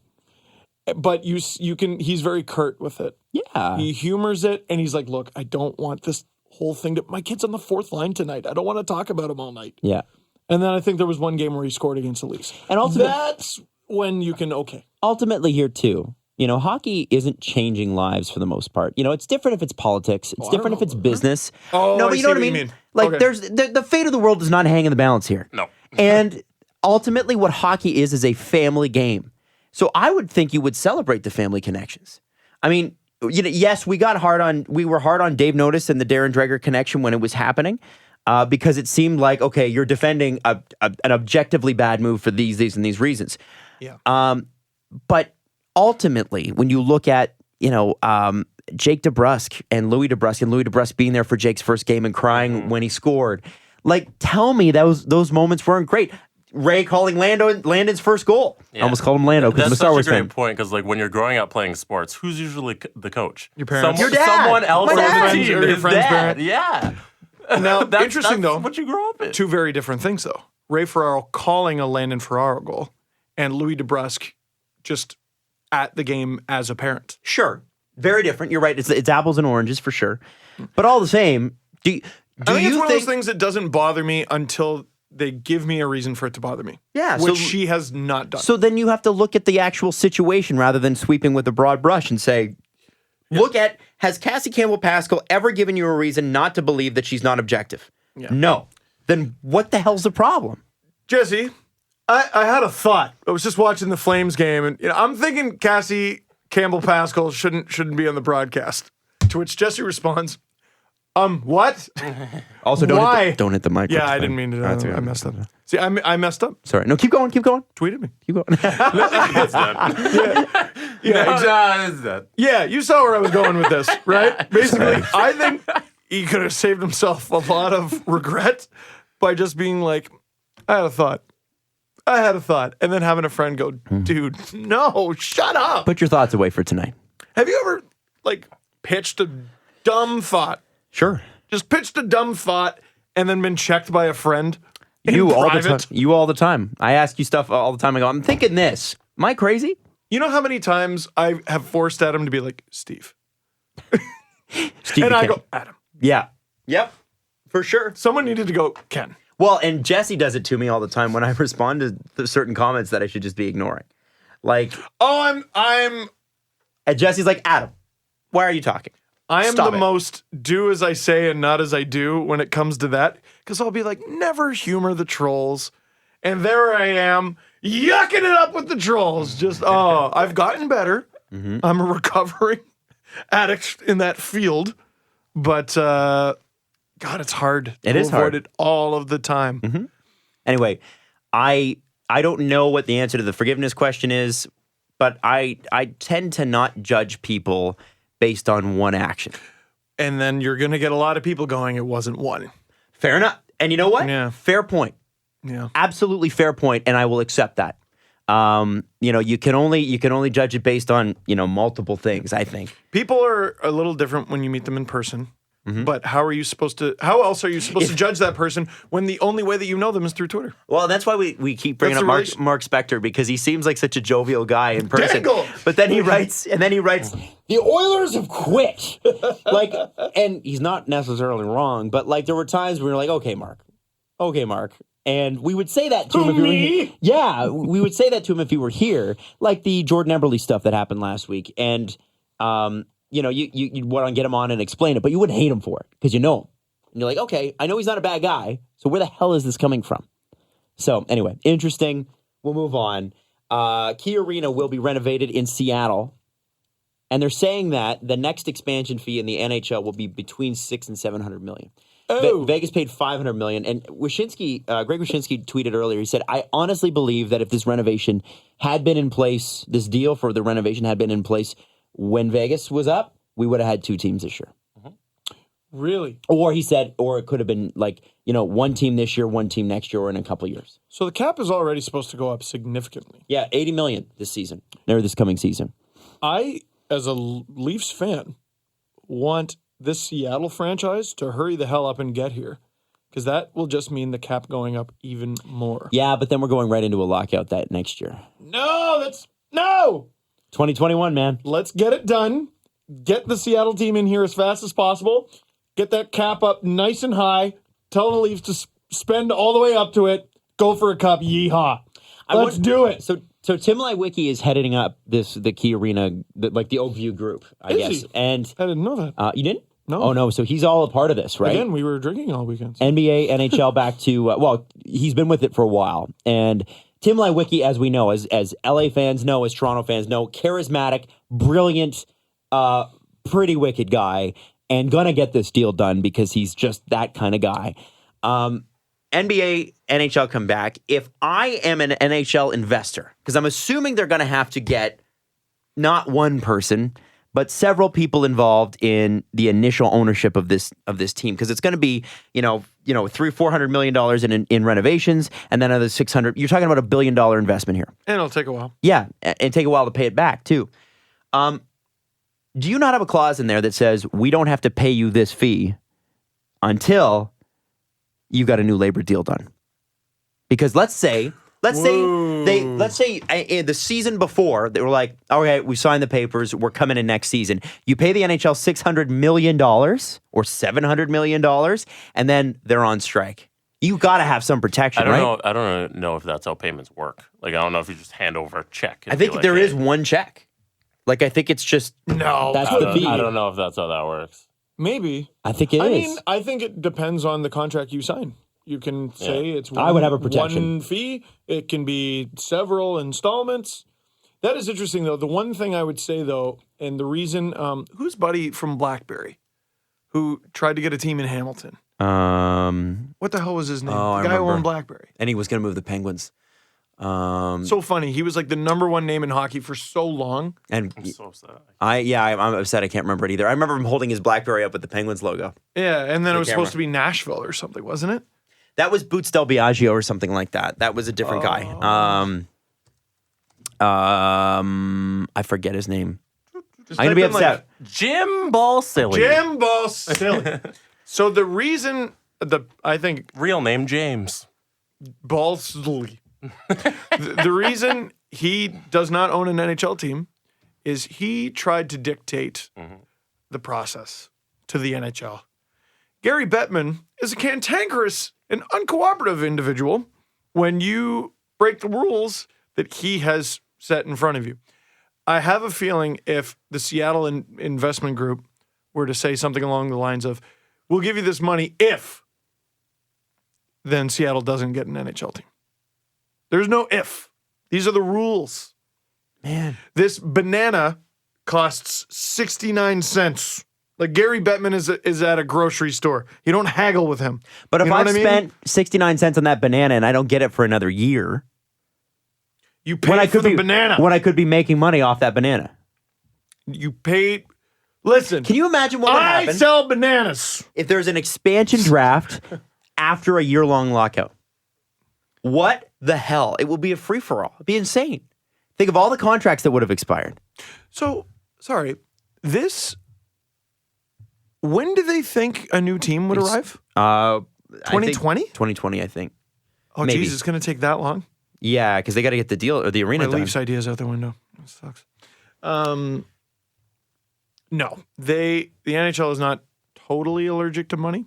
But he's very curt with it. Yeah. He humors it, and he's like, look, I don't want this whole thing to... My kid's on the fourth line tonight. I don't want to talk about him all night. Yeah. And then I think there was one game where he scored against the Leafs. And ultimately... That's when you can, okay. Ultimately here, too, hockey isn't changing lives for the most part. It's different if it's politics. It's different if it's business. Oh, no, but you know what I mean? Like, okay. There's the fate of the world does not hang in the balance here. No. And ultimately what hockey is a family game. So I would think you would celebrate the family connections. I mean, yes, we were hard on Dave Notice and the Darren Dreger connection when it was happening, because it seemed like, okay, you're defending an objectively bad move for these and these reasons. Yeah. But ultimately, when you look at, Jake DeBrusk and Louis DeBrusk being there for Jake's first game and crying when he scored, like, tell me those moments weren't great. Ray calling Landon's first goal. Yeah. I almost called him Lando because I'm a Star Wars fan. That's such a great point, because like when you're growing up playing sports, who's usually the coach? Your parents. Your dad. Someone else on the team. Or your friend's parent. Yeah. Now, interesting though. What you grew up in. Two very different things though. Ray Ferraro calling a Landon Ferraro goal, and Louis DeBrusk just at the game as a parent. Sure. Very different. You're right. It's apples and oranges for sure. But all the same, I think it's one of those things that doesn't bother me until they give me a reason for it to bother me. Yeah. Which she has not done. So then you have to look at the actual situation rather than sweeping with a broad brush and say, look at, has Cassie Campbell Pascal ever given you a reason not to believe that she's not objective? Yeah. No. Then what the hell's the problem? Jesse, I had a thought. I was just watching the Flames game, and I'm thinking Cassie Campbell Pascal shouldn't be on the broadcast. To which Jesse responds, what? Also, don't hit the mic. Yeah, I didn't mean to. I messed up. See, I messed up. Sorry. No, keep going. Tweet at me. Keep going. It's done. It's done. Yeah, you saw where I was going with this, right? Basically, I think he could have saved himself a lot of regret by just being like, I had a thought, and then having a friend go, dude, no, shut up. Put your thoughts away for tonight. Have you ever, pitched a dumb thought? Sure. Just pitched a dumb thought and then been checked by a friend. You all the time. You all the time. I ask you stuff all the time. I go, I'm thinking this. Am I crazy? You know how many times I have forced Adam to be like, Steve. Steve, and I go, Adam. Yeah. Yep. For sure. Someone needed to go, Ken. Well, and Jesse does it to me all the time when I respond to certain comments that I should just be ignoring. Like, I'm and Jesse's like, Adam, why are you talking? I am Stop the it. most do as I say and not as I do when it comes to that. Because I'll be like, never humor the trolls. And there I am, yucking it up with the trolls. Just, I've gotten better. Mm-hmm. I'm a recovering addict in that field. But, God, it's hard to avoid it all of the time. Mm-hmm. Anyway, I don't know what the answer to the forgiveness question is, but I tend to not judge people based on one action. And then you're going to get a lot of people going, it wasn't one. Fair enough. And you know what? Yeah. Fair point. Yeah. Absolutely fair point, and I will accept that. You can only judge it based on, multiple things, I think. People are a little different when you meet them in person. Mm-hmm. But how else are you supposed to judge that person when the only way that you know them is through Twitter? Well, that's why we keep bringing up Mark Spector, because he seems like such a jovial guy in person. Dangle! But then he writes, the Oilers have quit. And he's not necessarily wrong, but there were times where we were like, okay, Mark. And we would say that to him if he were here. Yeah, we would say that to him if he were here, like the Jordan Eberle stuff that happened last week. And you'd want to get him on and explain it, but you wouldn't hate him for it because you know him. And you're like, okay, I know he's not a bad guy, so where the hell is this coming from? So anyway, interesting. We'll move on. Key Arena will be renovated in Seattle, and they're saying that the next expansion fee in the NHL will be between $600 and $700 million. Oh. Vegas paid $500 million, and Greg Wyshynski tweeted earlier. He said, "I honestly believe that if this renovation had been in place, this deal for the renovation had been in place when Vegas was up, we would have had two teams this year." Really? Or he said, or it could have been one team this year, one team next year, or in a couple of years. So the cap is already supposed to go up significantly. Yeah, $80 million this coming season. I, as a Leafs fan, want this Seattle franchise to hurry the hell up and get here, because that will just mean the cap going up even more. Yeah, but then we're going right into a lockout that next year. No! 2021, man. Let's get it done. Get the Seattle team in here as fast as possible. Get that cap up nice and high. Tell the Leafs to spend all the way up to it. Go for a cup. Yeehaw. Let's do it. So Tim Lywicki is heading up the Key Arena, the Oakview group, I guess. He? And I didn't know that. You didn't? No. Oh, no. So he's all a part of this, right? Again, we were drinking all weekends. NBA, NHL back to, he's been with it for a while. And Tim Lywicki, as we know, as LA fans know, as Toronto fans know, charismatic, brilliant, pretty wicked guy, and gonna get this deal done because he's just that kind of guy. NBA, NHL come back. If I am an NHL investor, because I'm assuming they're gonna have to get not one person, but several people involved in the initial ownership of this team, because it's going to be $300-400 million in renovations, and then another $600. You're talking about $1 billion investment here, and it'll take a while. Yeah, and take a while to pay it back too. Do you not have a clause in there that says we don't have to pay you this fee until you got a new labor deal done? Because let's say the season before they were like, okay, we signed the papers, we're coming in next season. You pay the NHL $600 million or $700 million, and then they're on strike. You got to have some protection, right? I don't know if that's how payments work. I don't know if you just hand over a check. I think there is one check. I think it's just that's the fee. I don't know if that's how that works. Maybe. I think it is. I think it depends on the contract you sign. You can say it's I would have a protection. one fee. It can be several installments. That is interesting, though. The one thing I would say, though, and the reason, who's buddy from BlackBerry who tried to get a team in Hamilton? What the hell was his name? The guy who owned BlackBerry. And he was going to move the Penguins. So funny. He was the number one name in hockey for so long. And I'm so upset. I'm upset. I can't remember it either. I remember him holding his BlackBerry up with the Penguins logo. Yeah, and then it was supposed to be Nashville or something, wasn't it? That was Boots Del Biagio or something like that. That was a different guy. I forget his name. I'm going to be upset. Jim Balsillie. Jim Balsillie. So the reason I think Real name James. Balsley. The reason he does not own an NHL team is he tried to dictate the process to the NHL. Gary Bettman is a cantankerous and uncooperative individual when you break the rules that he has set in front of you. I have a feeling if the Seattle Investment Group were to say something along the lines of, we'll give you this money if, then Seattle doesn't get an NHL team. There's no if. These are the rules. Man. This banana costs 69 cents. Like Gary Bettman is at a grocery store. You don't haggle with him. But if You know I've what I mean? spent 69 cents on that banana and I don't get it for another year, You pay for the banana. when I could be making money off that banana. You paid. Listen. Can you imagine what would I happen sell bananas. if there's an expansion draft after a year-long lockout? What the hell? It will be a free-for-all. It'd be insane. Think of all the contracts that would have expired. So, sorry. When do they think a new team would arrive? 2020? 2020, I think. Oh, maybe. geez, it's going to take that long? Yeah, because they got to get the deal or the arena My done. Leafs ideas out the window. That sucks. No, the NHL is not totally allergic to money.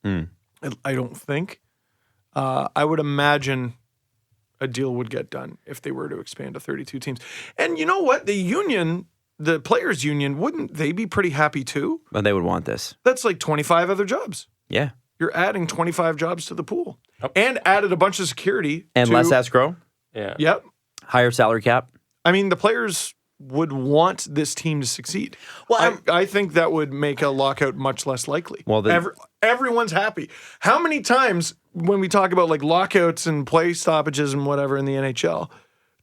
I don't think. I would imagine a deal would get done if they were to expand to 32 teams. And you know what? The players' union, wouldn't they be pretty happy too? But they would want this. That's like 25 other jobs. Yeah. You're adding 25 jobs to the pool. And added a bunch of security. And less escrow. Yeah. Yep. Higher salary cap. I mean, the players would want this team to succeed. Well, I think that would make a lockout much less likely. Well, then- everyone's happy. How many times when we talk about like lockouts and play stoppages and whatever in the NHL,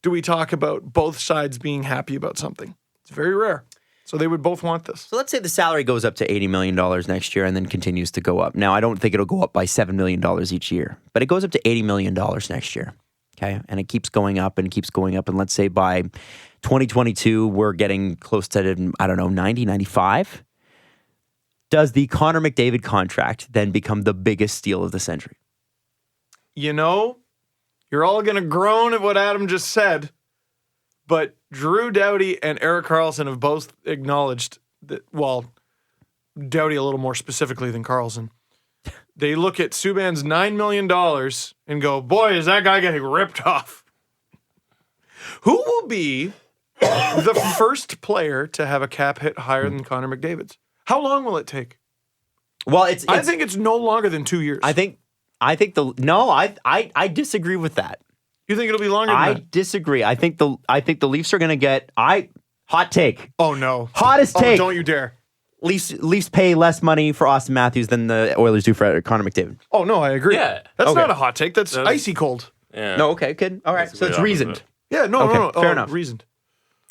do we talk about both sides being happy about something? It's very rare. So they would both want this. So let's say the salary goes up to $80 million next year and then continues to go up. Now, I don't think it'll go up by $7 million each year, but it goes up to $80 million next year. Okay. And it keeps going up and keeps going up. And let's say by 2022, we're getting close to, 90, 95. Does the Connor McDavid contract then become the biggest steal of the century? You know, you're all going to groan at what Adam just said, but Drew Doughty and Erik Karlsson have both acknowledged that, well, Doughty a little more specifically than Karlsson. They look at Subban's $9 million and go, boy, is that guy getting ripped off. Who will be the first player to have a cap hit higher than Connor McDavid's? How long will it take? Well, I think it's no longer than 2 years. I disagree with that. You think it'll be longer than I that? disagree. I think the Leafs are going to get hot take. Oh, no. Hottest take. Don't you dare. Leafs pay less money for Austin Matthews than the Oilers do for Connor McDavid. Oh, no, I agree. Yeah. That's Okay. not a hot take. That's icy cold. Yeah. No, okay, good. All right, That's so the it's opposite. reasoned. Yeah, no, Okay, fair enough. Reasoned.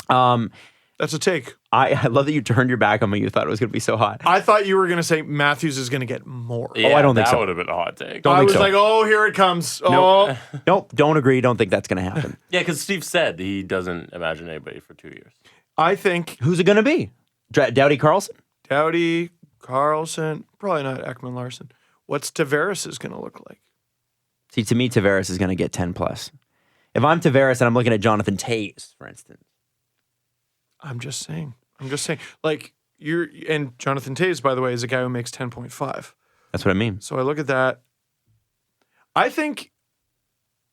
Um, That's a take. I love that you turned your back on me. You thought it was going to be so hot. I thought you were going to say Matthews is going to get more. Yeah, I don't think that so. would have been a hot take. Don't I think was so. like, oh, here it comes. Nope. Oh, Nope, don't agree. Don't think that's going to happen. Yeah, because Steve said he doesn't imagine anybody for 2 years. I think Who's it going to be? Doughty Carlson? Doughty, Karlsson, probably not Ekman Larson. What's Tavares is going to look like? See, to me, Tavares is going to get 10 plus. If I'm Tavares and I'm looking at Jonathan Toews, for instance. I'm just saying. Like, and Jonathan Toews, by the way, is a guy who makes 10.5. That's what I mean. So I look at that. I think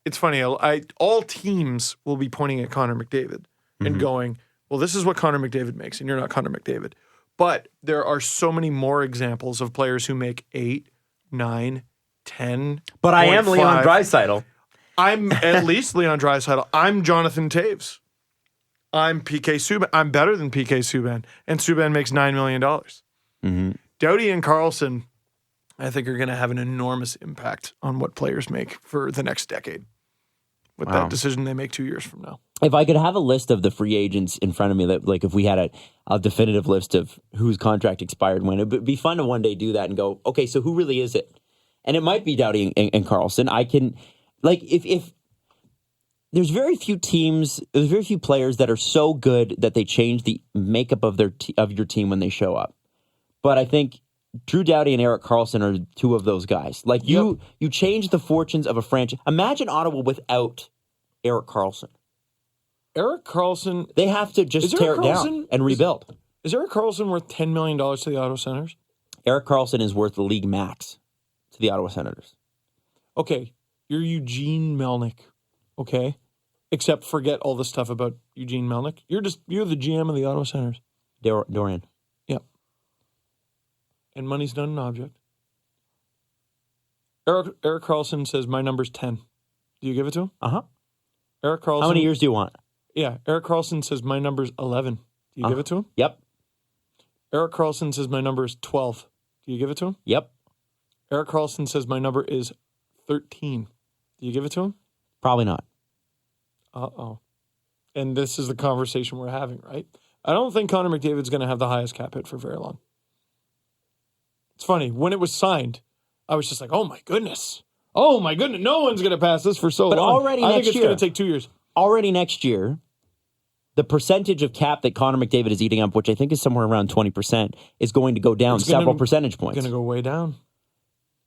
it's funny. All teams will be pointing at Connor McDavid and going, well, this is what Connor McDavid makes, and you're not Connor McDavid. But there are so many more examples of players who make 8, 9, 10. But I am 0.5. Leon Draisaitl. I'm at least Leon Draisaitl. I'm Jonathan Toews. I'm PK Subban. I'm better than PK Subban. And Subban makes $9 million. Doughty and Karlsson, I think, are going to have an enormous impact on what players make for the next decade with that decision they make 2 years from now. If I could have a list of the free agents in front of me, that like if we had a definitive list of whose contract expired when, it would be fun to one day do that and go, okay, so who really is it? And it might be Doughty and Karlsson. I can, like, if there's very few teams, there's very few players that are so good that they change the makeup of of your team when they show up. But I think Drew Doughty and Erik Karlsson are two of those guys. Like you change the fortunes of a franchise. Imagine Ottawa without Erik Karlsson. Erik Karlsson. They have to just tear it down and rebuild. Is Erik Karlsson worth $10 million to the Ottawa Senators? Erik Karlsson is worth the league max to the Ottawa Senators. Okay, you're Eugene Melnyk. Okay, except forget all the stuff about Eugene Melnyk. You're the GM of the Ottawa Senators. Dorian. Yep. And money's not an object. Erik Karlsson says my number's 10. Do you give it to him? Erik Karlsson. How many years do you want? Yeah, Erik Karlsson says my number's 11. Do you give it to him? Yep. Erik Karlsson says my number is 12. Do you give it to him? Yep. Erik Karlsson says my number is 13. Do you give it to him? Probably not. Uh-oh. And this is the conversation we're having, right? I don't think Connor McDavid's going to have the highest cap hit for very long. It's funny. When it was signed, I was just like, oh, my goodness. Oh, my goodness. No one's going to pass this for so long. Already I next think it's year, going to take 2 years. Already next year, the percentage of cap that Connor McDavid is eating up, which I think is somewhere around 20%, is going to go down several percentage points. It's going to go way down.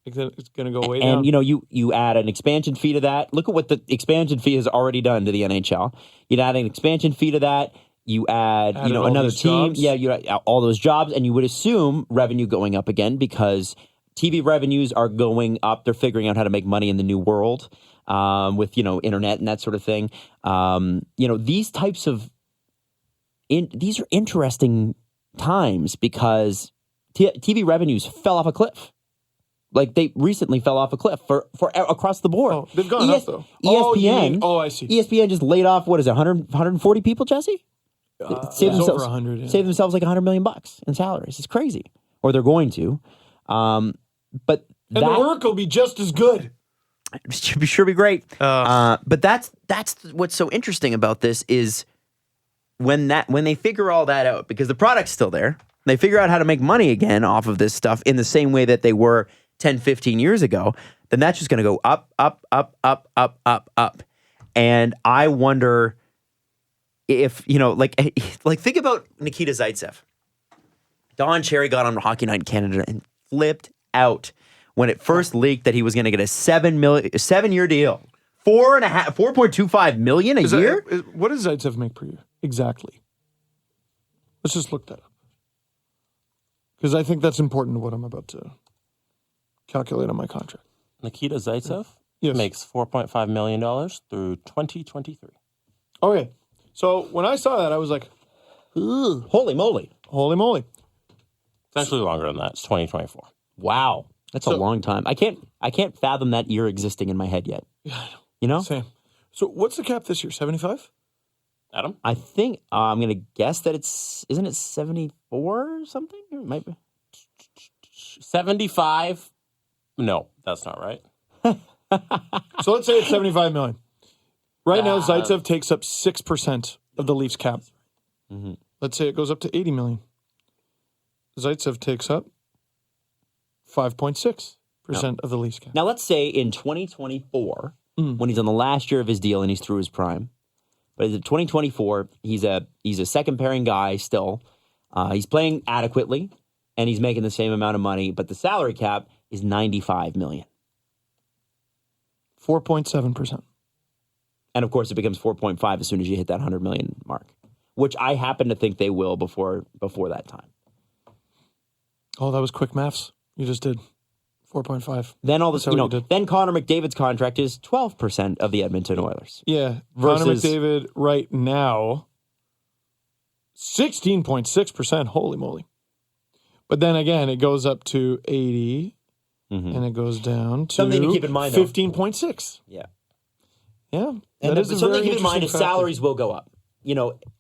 It's going to go way down. And, you add an expansion fee to that. Look at what the expansion fee has already done to the NHL. You'd add an expansion fee to that. You add another team. Jobs. Yeah, you add all those jobs, and you would assume revenue going up again because TV revenues are going up. They're figuring out how to make money in the new world with, internet and that sort of thing. These types of these are interesting times because TV revenues fell off a cliff. Like they recently fell off a cliff for across the board. Oh, they've gone up though. ESPN. I see. ESPN just laid off 140 people, Jesse? Save themselves over 100. Yeah. Save themselves like $100 million in salaries. It's crazy. Or they're going to. But the work will be just as good. It should sure be great. But that's what's so interesting about this is when they figure all that out, because the product's still there. They figure out how to make money again off of this stuff in the same way that they were 10, 15 years ago, then that's just going to go up, up, up, up, up, up, up. And I wonder if, think about Nikita Zaitsev. Don Cherry got on Hockey Night in Canada and flipped out when it first leaked that he was going to get a 7-year deal. $4.25 million a year? What does Zaitsev make per year? Exactly. Let's just look that up. Because I think that's important to what I'm about to calculate on my contract. Nikita Zaitsev Yes. makes $4.5 million through 2023. Okay. So when I saw that, I was like, Ooh, holy moly. holy moly. It's actually longer than that. It's 2024. Wow. That's a long time. I can't fathom that year existing in my head yet. Yeah, I know. You know? Same. So what's the cap this year? 75? Adam? I think I'm going to guess that isn't it 74 or something? It might be. 75? No, that's not right. So let's say it's 75 million. Right now, Zaitsev takes up 6% of the Leafs cap. Mm-hmm. Let's say it goes up to 80 million. Zaitsev takes up 5.6% of the Leafs cap. Now, let's say in 2024, when he's on the last year of his deal and he's through his prime, but in 2024, he's a second pairing guy still. He's playing adequately, and he's making the same amount of money, but the salary cap is $95 million. 4.7%. And of course, it becomes 4.5 as soon as you hit that 100 million mark, which I happen to think they will before that time. Oh, that was quick maths. You just did 4.5. Then all That's this, what you did. then Connor McDavid's contract is 12% of the Edmonton Oilers. Yeah. Versus- Connor McDavid right now, 16.6%. Holy moly. But then again, it goes up to 80, and it goes down to Something to keep in mind, though. 15.6. Yeah. Yeah. And that is a something very to keep in mind is interesting factor. salaries will go up,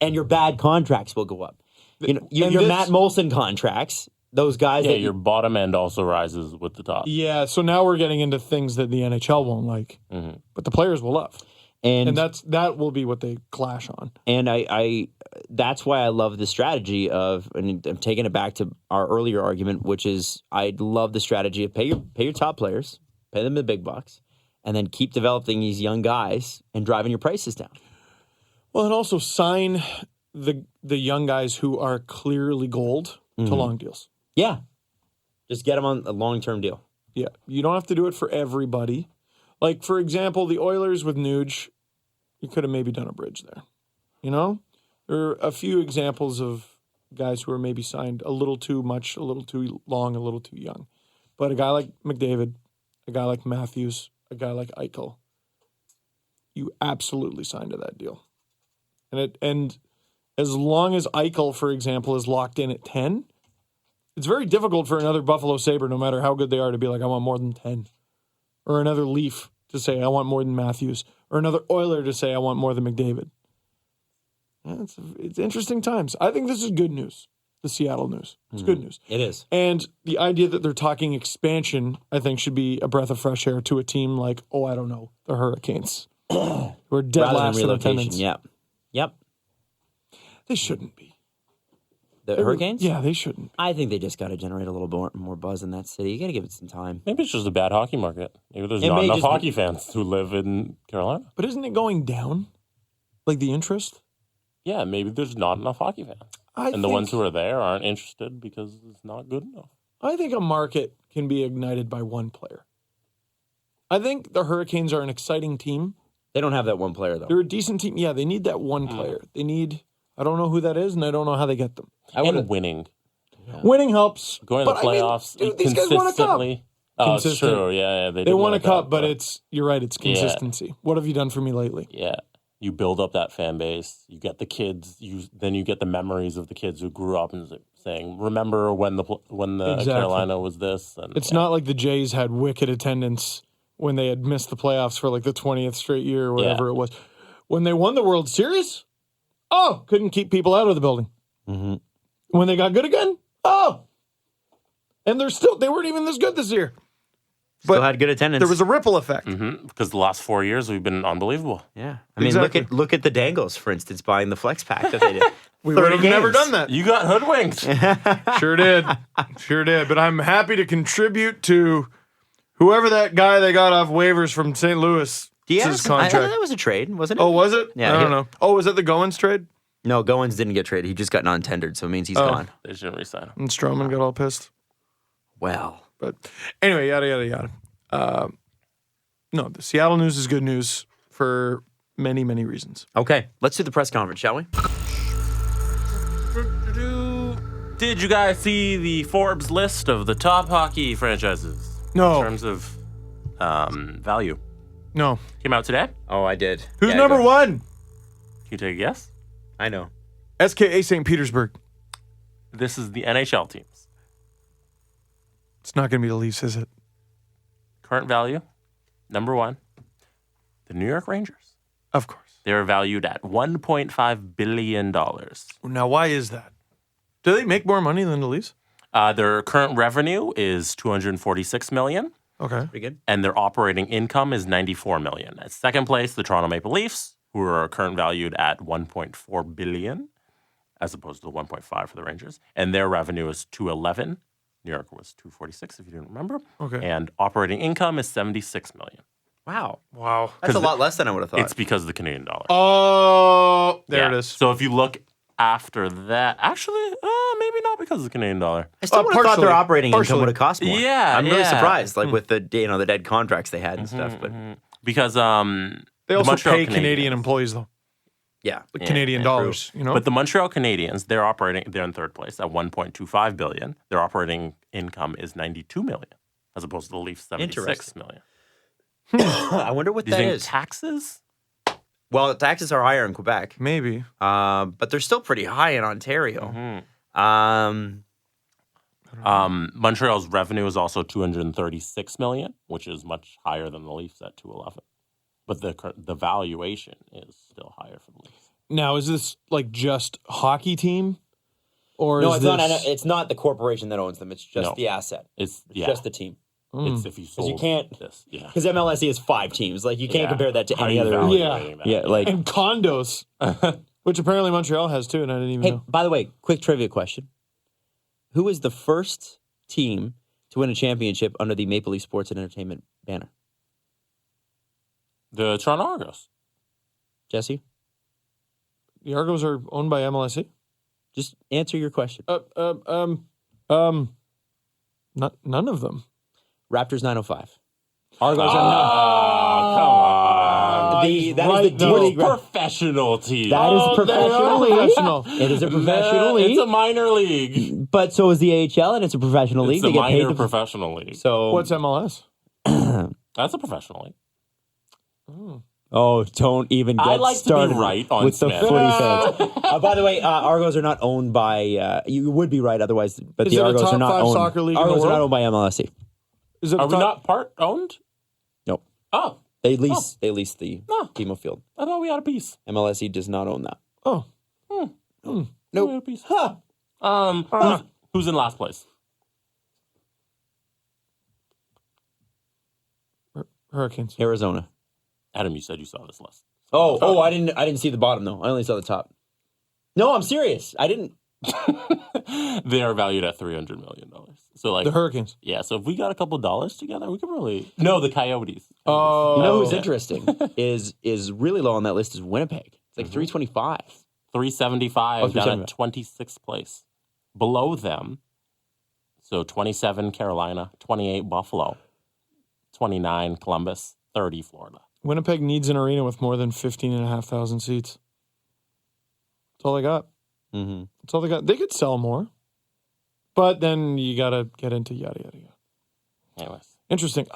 and your bad contracts will go up. Your this- Matt Molson contracts, those guys Yeah, that your bottom end also rises with the top. Yeah, so now we're getting into things that the NHL won't like, but the players will love. And that will be what they clash on. And I that's why I love the strategy of, and I'm taking it back to our earlier argument, which is I love the strategy of pay your top players, pay them the big bucks, and then keep developing these young guys and driving your prices down. Well, and also sign the young guys who are clearly gold to long deals. Yeah. Just get him on a long-term deal. Yeah, you don't have to do it for everybody. Like, for example, the Oilers with Nuge, you could have maybe done a bridge there. You know? There are a few examples of guys who are maybe signed a little too much, a little too long, a little too young. But a guy like McDavid, a guy like Matthews, a guy like Eichel, you absolutely signed to that deal. And as long as Eichel, for example, is locked in at 10, it's very difficult for another Buffalo Sabre, no matter how good they are, to be like, I want more than 10. Or another Leaf to say, I want more than Matthews. Or another Oiler to say, I want more than McDavid. Yeah, it's interesting times. I think this is good news, the Seattle news. It's good news. It is. And the idea that they're talking expansion, I think, should be a breath of fresh air to a team like, I don't know, the Hurricanes. Who are dead Rather than last in relocation. attendance. Yep. They shouldn't be. The Hurricanes? Yeah, they shouldn't. I think they just got to generate a little more buzz in that city. You got to give it some time. Maybe it's just a bad hockey market. Maybe there's not enough hockey fans who live in Carolina. But isn't it going down? Like the interest? Yeah, maybe there's not enough hockey fans. And the ones who are there aren't interested because it's not good enough. I think a market can be ignited by one player. I think the Hurricanes are an exciting team. They don't have that one player, though. They're a decent team. Yeah, they need that one player. They need, I don't know who that is, and I don't know how they get them. And winning. Yeah. Winning helps. Going to the playoffs these guys won a cup. Oh, it's true. Yeah, they won a cup, but you're right, it's consistency. Yeah. What have you done for me lately? Yeah. You build up that fan base. You get the kids. Then you get the memories of the kids who grew up and saying, "Remember when the exactly. Carolina was this?" And it's not like the Jays had wicked attendance when they had missed the playoffs for like the 20th straight year or whatever it was. When they won the World Series, couldn't keep people out of the building. Mm-hmm. When they got good again, and they weren't even this good this year. Still had good attendance. There was a ripple effect. Mm-hmm. Because the last 4 years we've been unbelievable. Yeah. I mean, look at the Dangles, for instance, buying the flex pack that they did. We would have never done that. You got hoodwinked. Sure did. But I'm happy to contribute to whoever that guy they got off waivers from St. Louis. His contract. I that was a trade, wasn't it? Oh, was it? Yeah. I don't know. Oh, was that the Goins trade? No, Goins didn't get traded. He just got non-tendered, so it means he's gone. They shouldn't re-sign him. And Stroman got all pissed. Well. But anyway, yada, yada, yada. No, the Seattle news is good news for many, many reasons. Okay, let's do the press conference, shall we? Did you guys see the Forbes list of the top hockey franchises? No. In terms of value. No. Came out today? Oh, I did. Who's number one? Can you take a guess? I know. SKA St. Petersburg. This is the NHL teams. It's not going to be the Leafs, is it? Current value, number one, the New York Rangers. Of course. They're valued at $1.5 billion. Now, why is that? Do they make more money than the Leafs? Their current revenue is $246 million. Okay. Pretty good. And their operating income is $94 million. At second place, the Toronto Maple Leafs, who are current valued at $1.4 billion, as opposed to the 1.5 for the Rangers. And their revenue is $211. New York was $246, if you didn't remember. Okay. And operating income is $76 million. Wow. That's a lot less than I would have thought. It's because of the Canadian dollar. Oh, there it is. So if you look after that, actually, maybe not because of the Canadian dollar. I still would have thought their operating income would have cost more. Yeah, I'm really surprised, with the the dead contracts they had and stuff. But because they also pay Canadian employees though. Yeah, Canadian dollars. You know, but the Montreal Canadiens, they're in third place at $1.25 billion. Their operating income is $92 million, as opposed to the Leafs $76 million. I wonder what that is. Taxes? Well, taxes are higher in Quebec. Maybe. But they're still pretty high in Ontario. Montreal's revenue is also $236 million, which is much higher than the Leafs at $211. But the valuation is still higher for the Leafs. Now, is this like just hockey team? Or no, is it's not the corporation that owns them. It's just the asset. It's just the team. It's if you sold you can't, this. Yeah. Because MLSE has 5 teams. Like, you can't compare that to any other. And condos, which apparently Montreal has too, and I didn't even know. By the way, quick trivia question. Who was the first team to win a championship under the Maple Leaf Sports and Entertainment banner? The Toronto Argos. Jesse? The Argos are owned by MLSE? Just answer your question. None of them. Raptors 905. Argos are not. Come on. That is the right, D no. League. Professional team. That is a They professional are league. professional. It is a professional league. It's a minor league. But so is the AHL, and it's a professional league. It's a They get paid minor to professional league. So What's MLS? That's a professional league. Oh, don't even get I like to be started right on with the Smith. footy fans. By the way, Argos are not owned by. You would be right otherwise, but Is the it a Argos top are not five owned. soccer league in the Argos are not world? owned by MLSE. Is it Are the we top- not part owned? Nope. Oh, They lease the Oh. Timo Field. I thought we had a piece. MLSE does not own that. Oh, We Nope. had a piece. Huh. Who's in last place? Hurricanes. Arizona. Adam, you said you saw this list. Oh, I didn't see the bottom though. I only saw the top. No, I'm serious. I didn't. They are valued at $300 million. So like, The Hurricanes. yeah. So if we got a couple dollars together, we could really. No, the Coyotes. Oh, You know who's Yeah. interesting is really low on that list is Winnipeg. It's like 325. 375 Oh, down at 26th place. Below them, so 27 Carolina, 28 Buffalo, 29 Columbus, 30 Florida. Winnipeg needs an arena with more than 15,500 seats. That's all they got. Mm-hmm. That's all they got. They could sell more, but then you got to get into yada yada yada. Anyways, Interesting.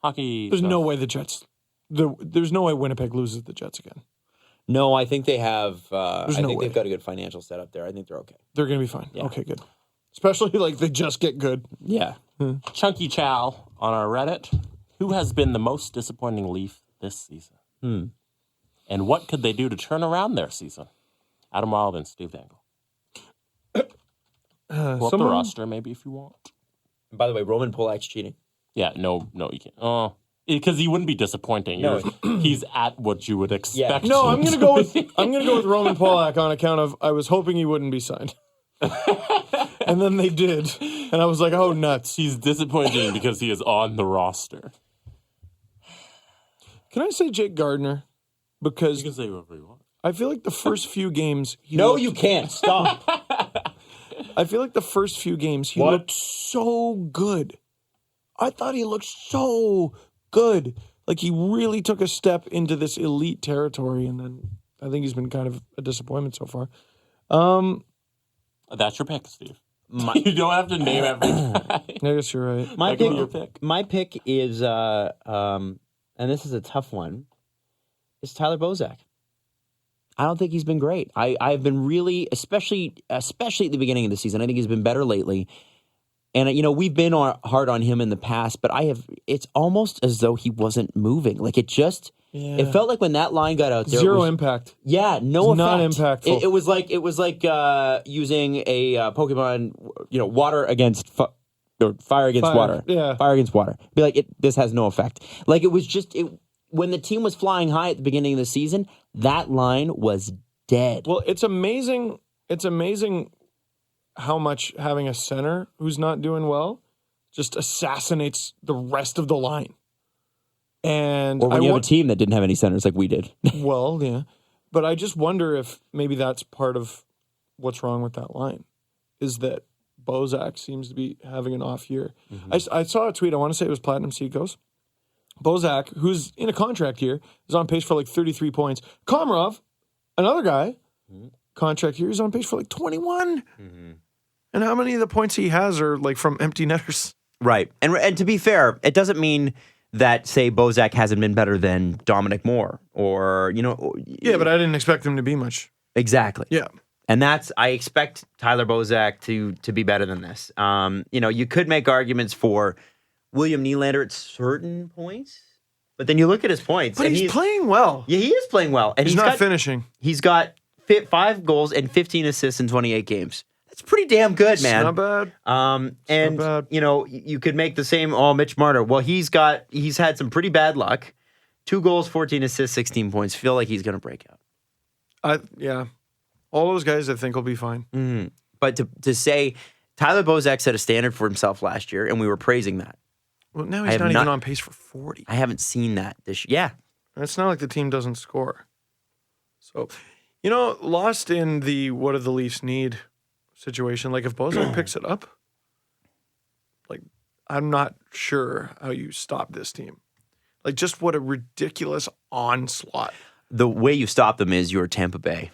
hockey. There's stuff. no way the Jets. There's no way Winnipeg loses the Jets again. No, I think they have. I no think way. they've got a good financial setup there. I think they're okay. They're gonna be fine. Yeah. Okay, good. Especially like they just get good. Yeah. Chunky Chow on our Reddit. Who has been the most disappointing Leaf this season? And what could they do to turn around their season? Adam Wild and Steve Dangle. Pull up the someone- roster, maybe, if you want. By the way, Roman Polak's cheating. Yeah, no, you can't. Oh, because he wouldn't be disappointing. No. He's at what you would expect. Yeah. No, I'm him gonna to go with be. I'm gonna go with Roman Polak on account of I was hoping he wouldn't be signed, and then they did, and I was like, oh nuts. He's disappointing because he is on the roster. Can I say Jake Gardner? Because You can say whatever you want. I feel like the first few games he No, looked- you can't. Stop. I feel like the first few games he What? looked so good. I thought he looked so good. Like he really took a step into this elite territory, and then I think he's been kind of a disappointment so far. That's your pick, Steve. You don't have to name every guy. I guess you're right. My That could pick, be your pick. my pick is, and this is a tough one, is Tyler Bozak. I don't think he's been great. I've been really, especially at the beginning of the season, I think he's been better lately. And, we've been hard on him in the past, but it's almost as though he wasn't moving. Like it felt like when that line got out there. Zero impact. Yeah, no It's not effect. impactful. It was like using a Pokemon, water against or fire against Fire, water. yeah. Fire against water. Be like, this has no effect. Like it was just when the team was flying high at the beginning of the season, that line was dead. Well, it's amazing. It's amazing how much having a center who's not doing well just assassinates the rest of the line. And or when I you have want- a team that didn't have any centers like we did. Well, yeah. But I just wonder if maybe that's part of what's wrong with that line, is that Bozak seems to be having an off year. I saw a tweet, I want to say it was Platinum Seacoast. Bozak, who's in a contract year, is on pace for like 33 points. Komarov, another guy, contract year, is on pace for like 21. And how many of the points he has are like from empty netters? Right. And to be fair, it doesn't mean that, say, Bozak hasn't been better than Dominic Moore or, Yeah, but I didn't expect him to be much. Exactly. Yeah. And I expect Tyler Bozak to be better than this. You could make arguments for William Nylander at certain points, but then you look at his points. But and he's playing well. Yeah, he is playing well. And He's not finishing. He's got 5 goals and 15 assists in 28 games. That's pretty damn good, man. Not bad. And not bad. you could make the same. Oh, Mitch Marner. Well, he's had some pretty bad luck. 2 goals, 14 assists, 16 points. Feel like he's going to break out. Yeah. All those guys I think will be fine. But to say Tyler Bozak set a standard for himself last year, and we were praising that. Well, now I he's have not even not- on pace for 40. I haven't seen that this year. Yeah. It's not like the team doesn't score. So, lost in the what do the Leafs need situation, like if Bozak picks it up, like, I'm not sure how you stop this team. Like, just what a ridiculous onslaught. The way you stop them is you're Tampa Bay.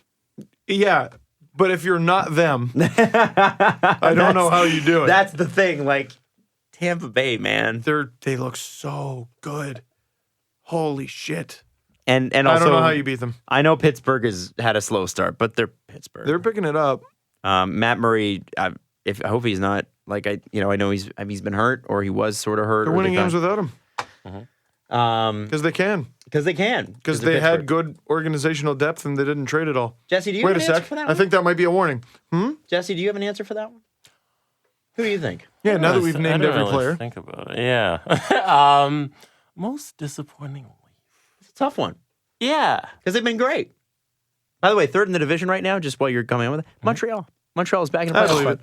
Yeah, but if you're not them, I don't know how you do it. That's the thing. Like, Tampa Bay, man. They look so good. Holy shit. And also, I don't know how you beat them. I know Pittsburgh has had a slow start, but they're Pittsburgh. They're picking it up. Matt Murray, I hope he's not, like, I know he's been hurt, or he was sort of hurt. They're winning games without him. Because they can. Because they can. Because they had good organizational depth and they didn't trade it all. Jesse, do you Wait have a an answer sec. for that I one? think that might be a warning. Jesse, do you have an answer for that one? Who do you think? Yeah, now that we've I named don't every really player. Think about it. Yeah. Most disappointing. It's a tough one. Yeah. Because they've been great. By the way, third in the division right now, just while you're coming on with it, Montreal. Montreal is back in the I playoffs. believe it.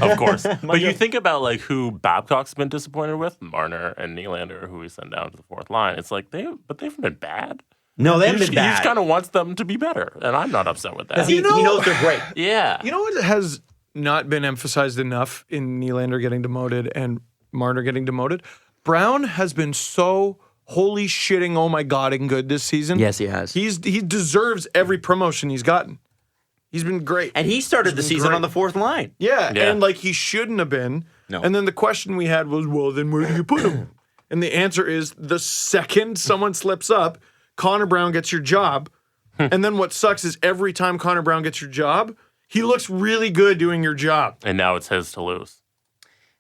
Of course. But you think about like who Babcock's been disappointed with, Marner and Nylander, who he sent down to the fourth line. It's like they've been bad. No, they He haven't just, been bad. he just kind of wants them to be better, and I'm not upset with that. Because he knows they're great. Yeah. You know what has not been emphasized enough in Nylander getting demoted and Marner getting demoted? Brown has been so holy shitting, oh my God, and good this season. Yes, he has. He deserves every promotion he's gotten. He's been great. And he started the season great. on the fourth line. Yeah, Yeah. and like he shouldn't have been. No. And then the question we had was, well, then where do you put him? And the answer is the second someone slips up, Connor Brown gets your job. And then what sucks is every time Connor Brown gets your job, he looks really good doing your job. And now it's his to lose.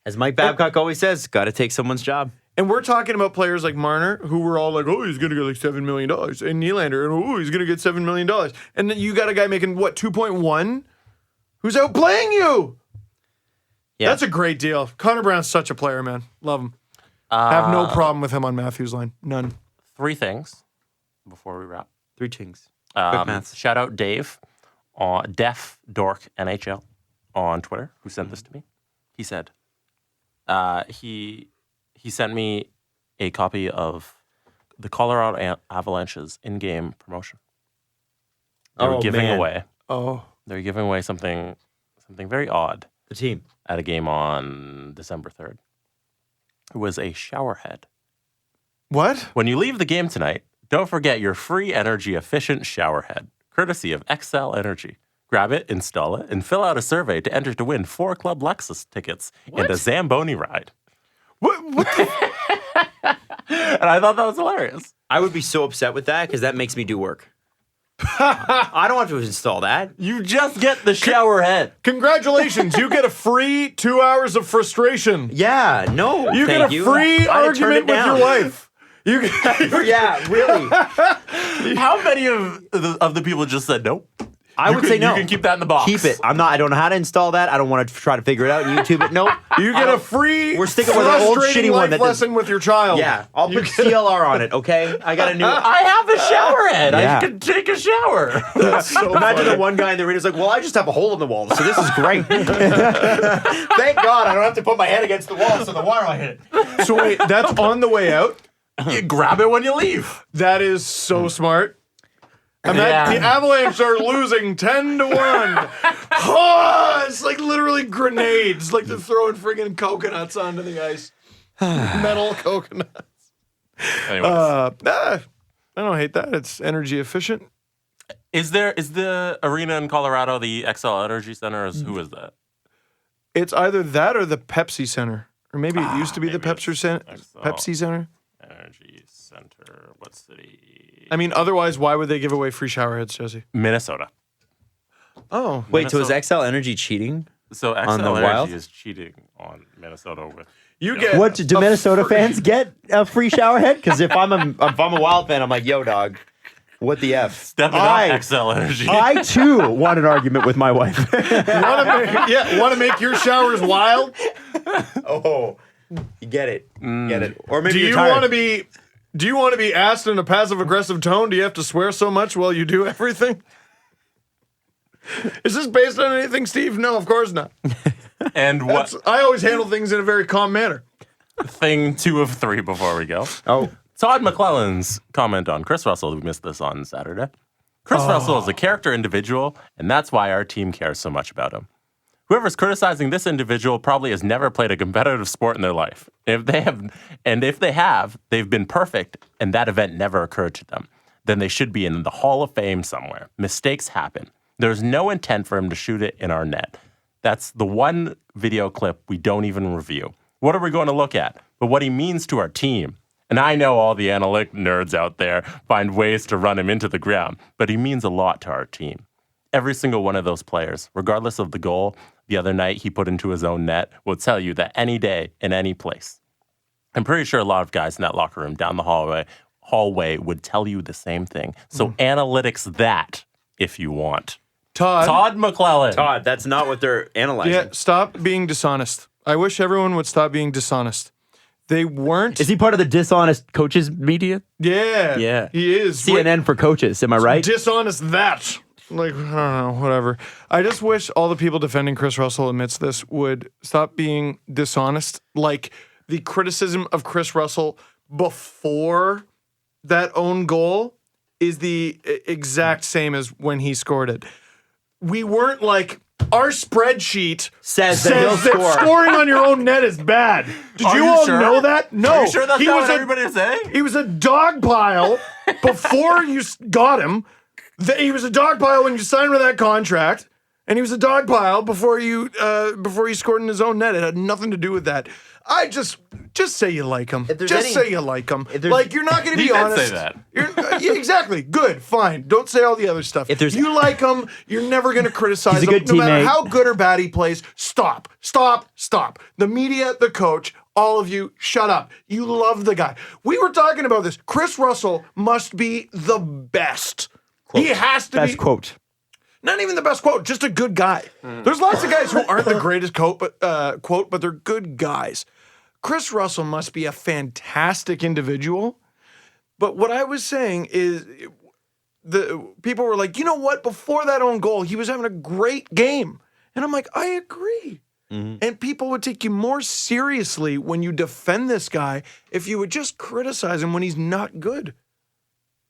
As Mike Babcock always says, got to take someone's job. And we're talking about players like Marner, who were all like, oh, he's going to get like $7 million. And Nylander, and oh, he's going to get $7 million. And then you got a guy making, what, 2.1? Who's outplaying you? Yeah. That's a great deal. Connor Brown's such a player, man. Love him. Have no problem with him on Matthews' line. None. 3 things before we wrap. 3 chings. Quick maths. Shout out Dave, Def Dork NHL on Twitter, who sent this to me. He said he sent me a copy of the Colorado Avalanche's in-game promotion. They were giving away. Oh. They're giving away something very odd The team. at a game on December 3rd. It was a shower head. What? When you leave the game tonight, don't forget your free energy-efficient shower head, courtesy of XL Energy. Grab it, install it, and fill out a survey to enter to win 4 Club Lexus tickets and a Zamboni ride. What the And I thought that was hilarious. I would be so upset with that because that makes me do work. I don't have to install that. You just get the shower head. Congratulations, you get a free 2 hours of frustration. Yeah, no. You thank get a free I'd have turned argument it with down. your wife. You get, Yeah, really. How many of the people just said nope? I would say no. You can keep that in the box. Keep it. I don't know how to install that. I don't want to try to figure it out and YouTube it. Nope. you get a free We're sticking with our old frustrating shitty one life that does- lesson with your child. Yeah, I'll put CLR on it, okay? I got a new... I have a shower head. Yeah. I can take a shower. Imagine the one guy in the arena's like, well, I just have a hole in the wall, so this is great. Thank God I don't have to put my head against the wall so the water will hit it. So wait, that's on the way out? You grab it when you leave. That is so smart. And Yeah. the Avalanche are losing 10-1. Oh, it's like literally grenades. Like they're throwing friggin' coconuts onto the ice. Metal coconuts. Anyways, I don't hate that. It's energy efficient. is the arena in Colorado the XL Energy Center? Who is that? It's either that or the Pepsi Center. Or maybe it used to be the maybe Pepsi Center. XL. Pepsi Center. Energy Center. What city? I mean, otherwise, why would they give away free shower heads, Jesse? Minnesota. Oh. Wait, so is Minnesota. XL Energy cheating? So XL On the Energy Wild? is cheating on Minnesota with. You get What, do a Minnesota free- fans get a free shower head? Because if I'm a Wild fan, I'm like, yo, dog, what the F? Stepping up XL Energy. I, too, want an argument with my wife. Want to make your showers wild? Oh, you get it. Get it. Or maybe Do you're you tired. want to be? Do you want to be asked in a passive aggressive tone? Do you have to swear so much while you do everything? Is this based on anything, Steve? No, of course not. And what I always handle things in a very calm manner. thing 2 of 3 before we go? Oh, Todd McClellan's comment on Kris Russell. We missed this on Saturday. Kris Russell is a character individual, and that's why our team cares so much about him. Whoever's criticizing this individual probably has never played a competitive sport in their life. If they have, they've been perfect, and that event never occurred to them. Then they should be in the Hall of Fame somewhere. Mistakes happen. There's no intent for him to shoot it in our net. That's the one video clip we don't even review. What are we going to look at? But what he means to our team. And I know all the analytic nerds out there find ways to run him into the ground, but he means a lot to our team. Every single one of those players, regardless of the goal the other night he put into his own net, will tell you that any day, in any place. I'm pretty sure a lot of guys in that locker room down the hallway would tell you the same thing. So analytics that if you want. Todd McClellan. Todd, that's not what they're analyzing. Yeah, stop being dishonest. I wish everyone would stop being dishonest. They weren't. Is he part of the dishonest coaches media? Yeah. Yeah. He is. CNN for coaches, am I right? Dishonest that. Like, I don't know, whatever. I just wish all the people defending Kris Russell amidst this would stop being dishonest. Like, the criticism of Kris Russell before that own goal is the exact same as when he scored it. We weren't like, our spreadsheet says that he'll score. Scoring on your own net is bad. Did you all know that? No. Are you sure that's not what everybody is saying? He was a dog pile before you got him. He was a dog pile when you signed with that contract, and he was a dog pile before he scored in his own net. It had nothing to do with that. I just say you like him. Say you like him. Like, you're not going to be honest. Say that. Yeah, exactly. Good. Fine. Don't say all the other stuff. If you like him, you're never going to criticize him. No matter how good or bad he plays. Stop. The media, the coach, all of you, shut up. You love the guy. We were talking about this. Kris Russell must be the best. Quote. He has to be. Best quote. Not even the best quote, just a good guy. There's lots of guys who aren't the greatest quote, but they're good guys. Kris Russell must be a fantastic individual. But what I was saying is the people were like, you know what? Before that own goal, he was having a great game. And I'm like, I agree. Mm-hmm. And people would take you more seriously when you defend this guy if you would just criticize him when he's not good.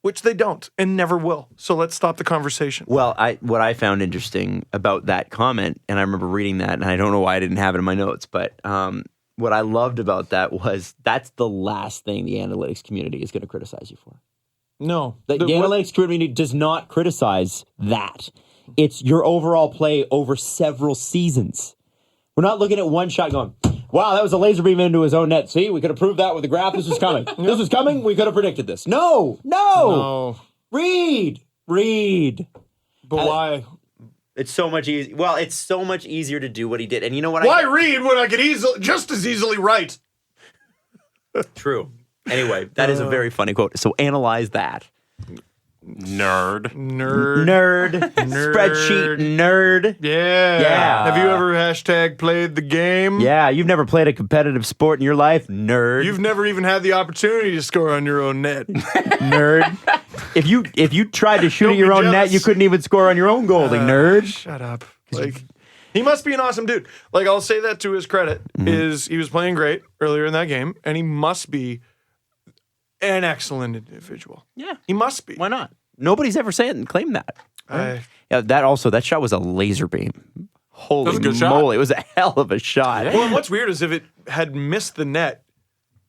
Which they don't and never will. So let's stop the conversation. Well, what I found interesting about that comment, and I remember reading that, and I don't know why I didn't have it in my notes, but what I loved about that was that's the last thing the analytics community is going to criticize you for. No. The analytics community does not criticize that. It's your overall play over several seasons. We're not looking at one shot going, wow, that was a laser beam into his own net. See, we could have proved that with the graph. This was coming. This was coming. We could have predicted this. No. Read. But why? It's so much easier. Well, it's so much easier to do what he did. And you know what? Why read when I could just as easily write? True. Anyway, that is a very funny quote. So analyze that. Nerd. Spreadsheet nerd. Yeah. Have you ever #played the game? Yeah. You've never played a competitive sport in your life? Nerd. You've never even had the opportunity to score on your own net. Nerd. If you tried to shoot at your own net, you couldn't even score on your own goalie, nerd. Shut up. Like, he must be an awesome dude. Like, I'll say that to his credit, is he was playing great earlier in that game, and he must be an excellent individual. Yeah. He must be. Why not? Nobody's ever said and claimed that. Right? That shot was a laser beam. Holy moly. It was a hell of a shot. Well, and what's weird is if it had missed the net,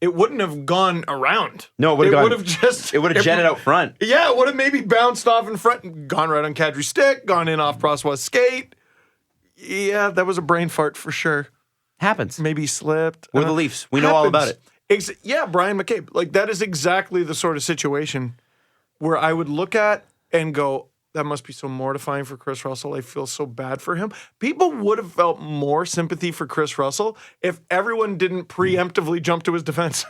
it wouldn't have gone around. No, it would have jetted out front. Yeah, it would have maybe bounced off in front and gone right on Kadri's stick, gone in off Brossois' skate. Yeah, that was a brain fart for sure. Happens. Maybe slipped. We're the Leafs. We know all about it. Yeah, Brian McCabe. Like, that is exactly the sort of situation where I would look at and go, that must be so mortifying for Kris Russell. I feel so bad for him. People would have felt more sympathy for Kris Russell if everyone didn't preemptively jump to his defense.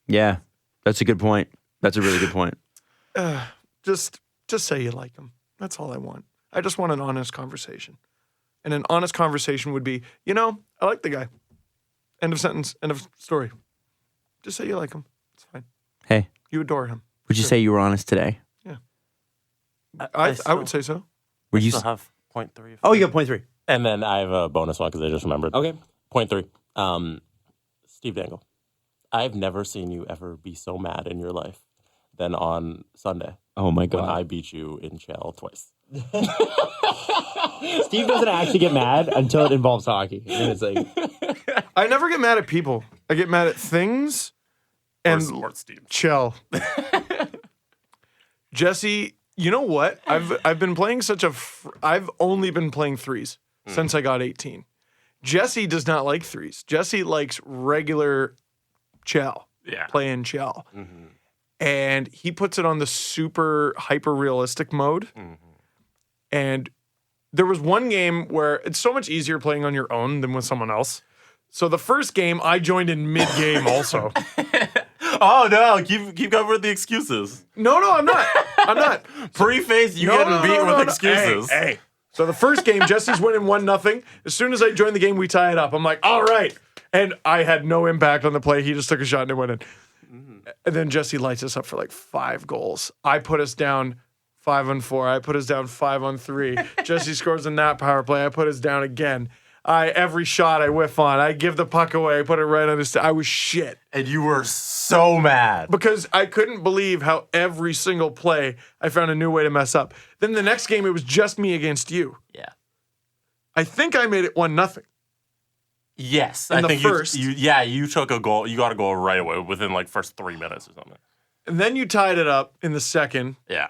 Yeah, that's a good point. That's a really good point. Just say you like him. That's all I want. I just want an honest conversation. And an honest conversation would be, I like the guy. End of sentence. End of story. Just say you like him. It's fine. Hey. You adore him. Would you say you were honest today? Yeah. I would say so. Were you still have 0.3? Oh, you got 0.3. And then I have a bonus one because I just remembered. Okay. 0.3. Steve Dangle. I've never seen you ever be so mad in your life than on Sunday. Oh, my God. When I beat you in Chell twice. Steve doesn't actually get mad until it involves hockey. And it's like, I never get mad at people. I get mad at things and sports teams. Chill. Jesse, you know what? I've been playing I've only been playing threes since I got 18. Jesse does not like threes. Jesse likes regular chow. Yeah. Playing chow. Mm-hmm. And he puts it on the super hyper realistic mode. Mm-hmm. And there was one game where it's so much easier playing on your own than with someone else. So the first game, I joined in mid-game also. Oh, no. Keep going with the excuses. No, I'm not. Preface, getting beat with excuses. Hey. So the first game, Jesse's winning 1-0. As soon as I joined the game, we tie it up. I'm like, all right. And I had no impact on the play. He just took a shot and it went in. Mm-hmm. And then Jesse lights us up for like 5 goals. I put us down 5-on-4. I put us down 5-on-3. Jesse scores in that power play. I put us down again. Every shot I whiff on, I give the puck away, I put it right on his. I was shit. And you were so mad. Because I couldn't believe how every single play I found a new way to mess up. Then the next game, it was just me against you. Yeah. I think I made it 1-0. Yes. In I the think first. you took a goal. You got a goal right away within like first 3 minutes or something. And then you tied it up in the second. Yeah.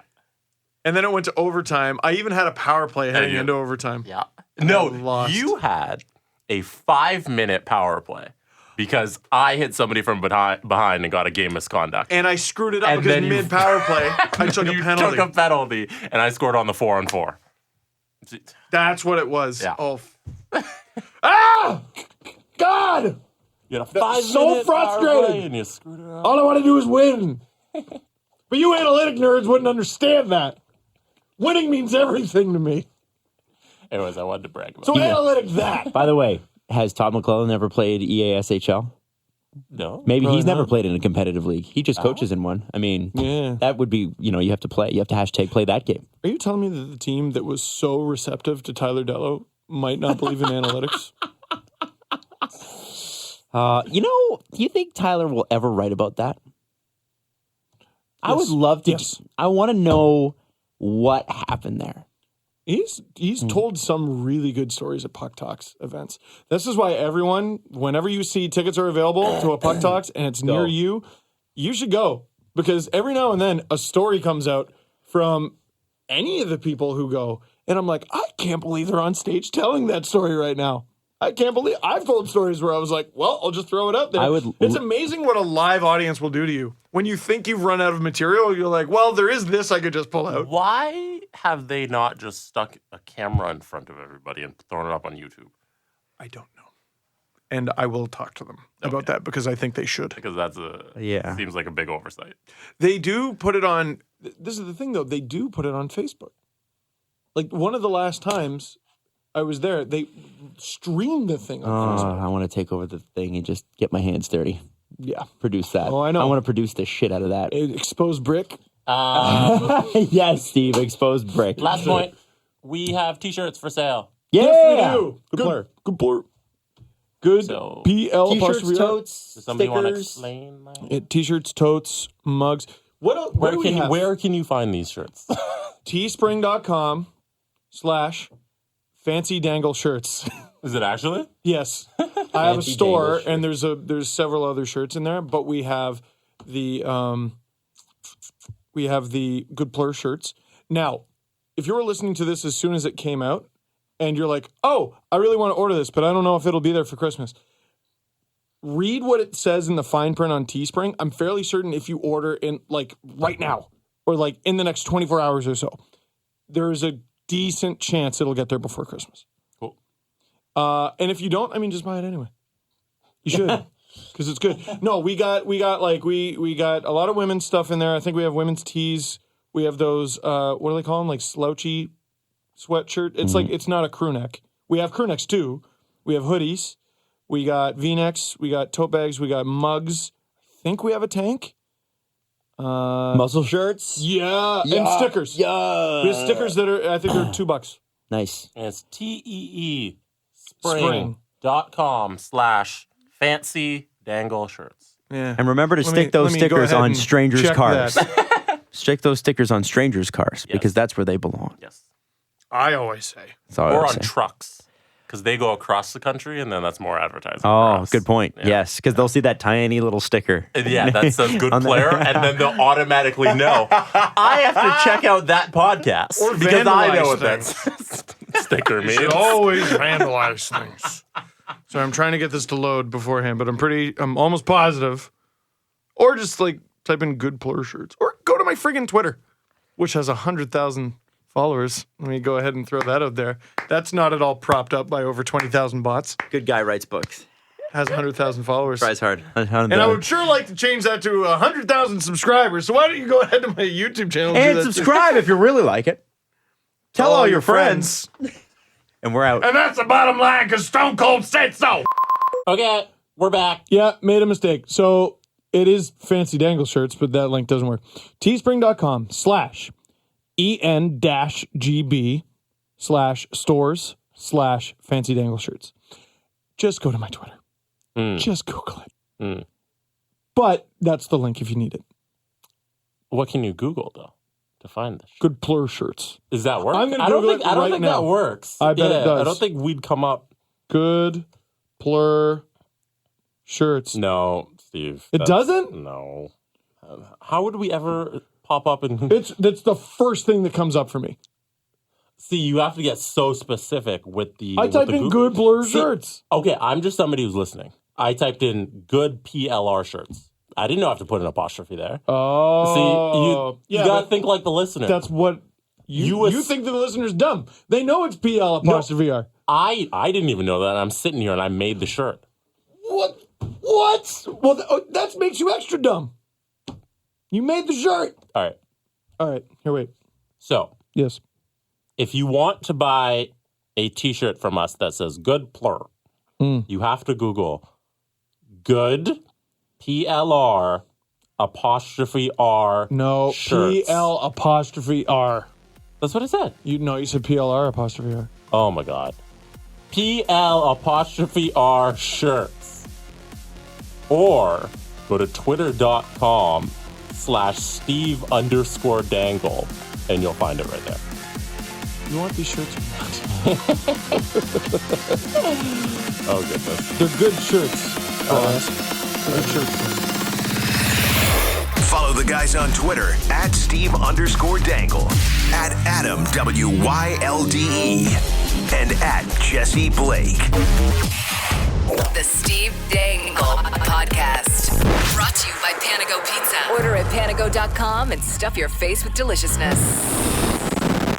And then it went to overtime. I even had a power play heading into overtime. Yeah. No, you had a 5-minute power play because I hit somebody from behind and got a game misconduct. And I screwed it up because mid-power play, I took a penalty. You took a penalty, and I scored on the 4-on-4. That's what it was. Yeah. Oh. Ah! God! You had a 5-minute so frustrated. power play and you screwed it up. All I want to do is win. But you analytic nerds wouldn't understand that. Winning means everything to me. Anyways, I wanted to brag about So it. analytic that. by the way, has Todd McClellan ever played EASHL? No. Maybe Probably he's never not. played in a competitive league. He just coaches in one. I mean, Yeah. that would be, you have to play. You have to hashtag play that game. Are you telling me that the team that was so receptive to Tyler Dello might not believe in analytics? Do you think Tyler will ever write about that? I would love to. Yes. I want to know what happened there. He's told some really good stories at Puck Talks events. This is why everyone, whenever you see tickets are available to a Puck Talks and it's near you, you should go. Because every now and then a story comes out from any of the people who go. And I'm like, I can't believe they're on stage telling that story right now. I can't believe I've told stories where I was like, well, I'll just throw it up there. It's amazing what a live audience will do to you. When you think you've run out of material, you're like, well, there is this I could just pull out. Why have they not just stuck a camera in front of everybody and thrown it up on YouTube? I don't know. And I will talk to them about that because I think they should. Because seems like a big oversight. They do put it on, this is the thing though, they do put it on Facebook. Like one of the last times I was there, they streamed the thing on Facebook. I want to take over the thing and just get my hands dirty. Yeah. Produce that. Oh, I know. I want to produce the shit out of that. Exposed brick. Yes, Steve, exposed brick. Last point. We have T-shirts for sale. Yeah. Yes, we do. Good player. Good player. Good So, PL T-shirts, totes, Does somebody want to stickers. explain that? T-shirts, totes, mugs. What do we have? Where can you find these shirts? Teespring.com/fancy Dangle shirts. Is it actually? Yes. I have a Fancy store Dangle and there's several other shirts in there, but we have the Good Plur shirts. Now, if you were listening to this as soon as it came out and you're like, "Oh, I really want to order this, but I don't know if it'll be there for Christmas." Read what it says in the fine print on Teespring. I'm fairly certain if you order in like right now or like in the next 24 hours or so, there's a decent chance it'll get there before Christmas. Cool. And if you don't, I mean, just buy it anyway. You should, because it's good. No, we got a lot of women's stuff in there. I think we have women's tees. We have those, what do they call them? Like slouchy sweatshirt. It's like, it's not a crew neck. We have crew necks too. We have hoodies. We got V-necks. We got tote bags. We got mugs. I think we have a tank. Muscle shirts. Yeah, and stickers. Yeah. We have stickers that are, I think they're $2. Nice. And it's teespring.com/fancy dangle shirts. Yeah. And remember to stick those stickers on strangers' cars. Stick those stickers on strangers' cars because that's where they belong. Yes. I always say. Or on trucks. Because they go across the country, and then that's more advertising. Oh, good point. Yeah. Yes, because they'll see that tiny little sticker. Yeah, that says good player, and then they'll automatically know, I have to check out that podcast. Or because I know what vandalize that sticker means. You always vandalize things. So I'm trying to get this to load beforehand, but I'm almost positive. Or just like type in good plur shirts. Or go to my friggin' Twitter, which has 100,000 followers. Let me go ahead and throw that out there. That's not at all propped up by over 20,000 bots. Good guy writes books. Has 100,000 followers. Tries hard. And I would sure like to change that to 100,000 subscribers. So why don't you go ahead to my YouTube channel and subscribe if you really like it. Tell all your friends. And we're out. And that's the bottom line because Stone Cold said so. Okay, we're back. Yeah, made a mistake. So it is fancy Dangle shirts, but that link doesn't work. Teespring.com/EN-GB/stores/fancy Dangle shirts. Just go to my Twitter. Just Google it. But that's the link if you need it. What can you Google, though, to find this? Good plur shirts. Does that work? I'm gonna Google it I don't right think now. that works. I bet it does. I don't think we'd come up. Good plur shirts. No, Steve. It doesn't? No. How would we ever pop up and... That's the first thing that comes up for me. See, you have to get so specific with the... I type in good plur shirts. Okay, I'm just somebody who's listening. I typed in good PLR shirts. I didn't know I have to put an apostrophe there. Oh. See, you got to think like the listener. That's what... You think the listener's dumb. They know it's PL apostrophe R. I didn't even know that. And I'm sitting here and I made the shirt. What? Well, that makes you extra dumb. You made the shirt. All right. Here, wait. So. Yes. If you want to buy a T-shirt from us that says good plur, you have to Google good PLR apostrophe R No, shirts. PL apostrophe R. That's what it said. You said PLR apostrophe R. Oh my God. PL apostrophe R shirts. Or go to twitter.com/Steve_Dangle and you'll find it right there. You want these shirts or not? Oh goodness. They're good shirts. They're good shirts. Follow the guys on Twitter @Steve_Dangle, @AdamWYLDE, and @Jesse Blake. The Steve Dangle Podcast. Brought to you by Panago Pizza. Order at panago.com and stuff your face with deliciousness.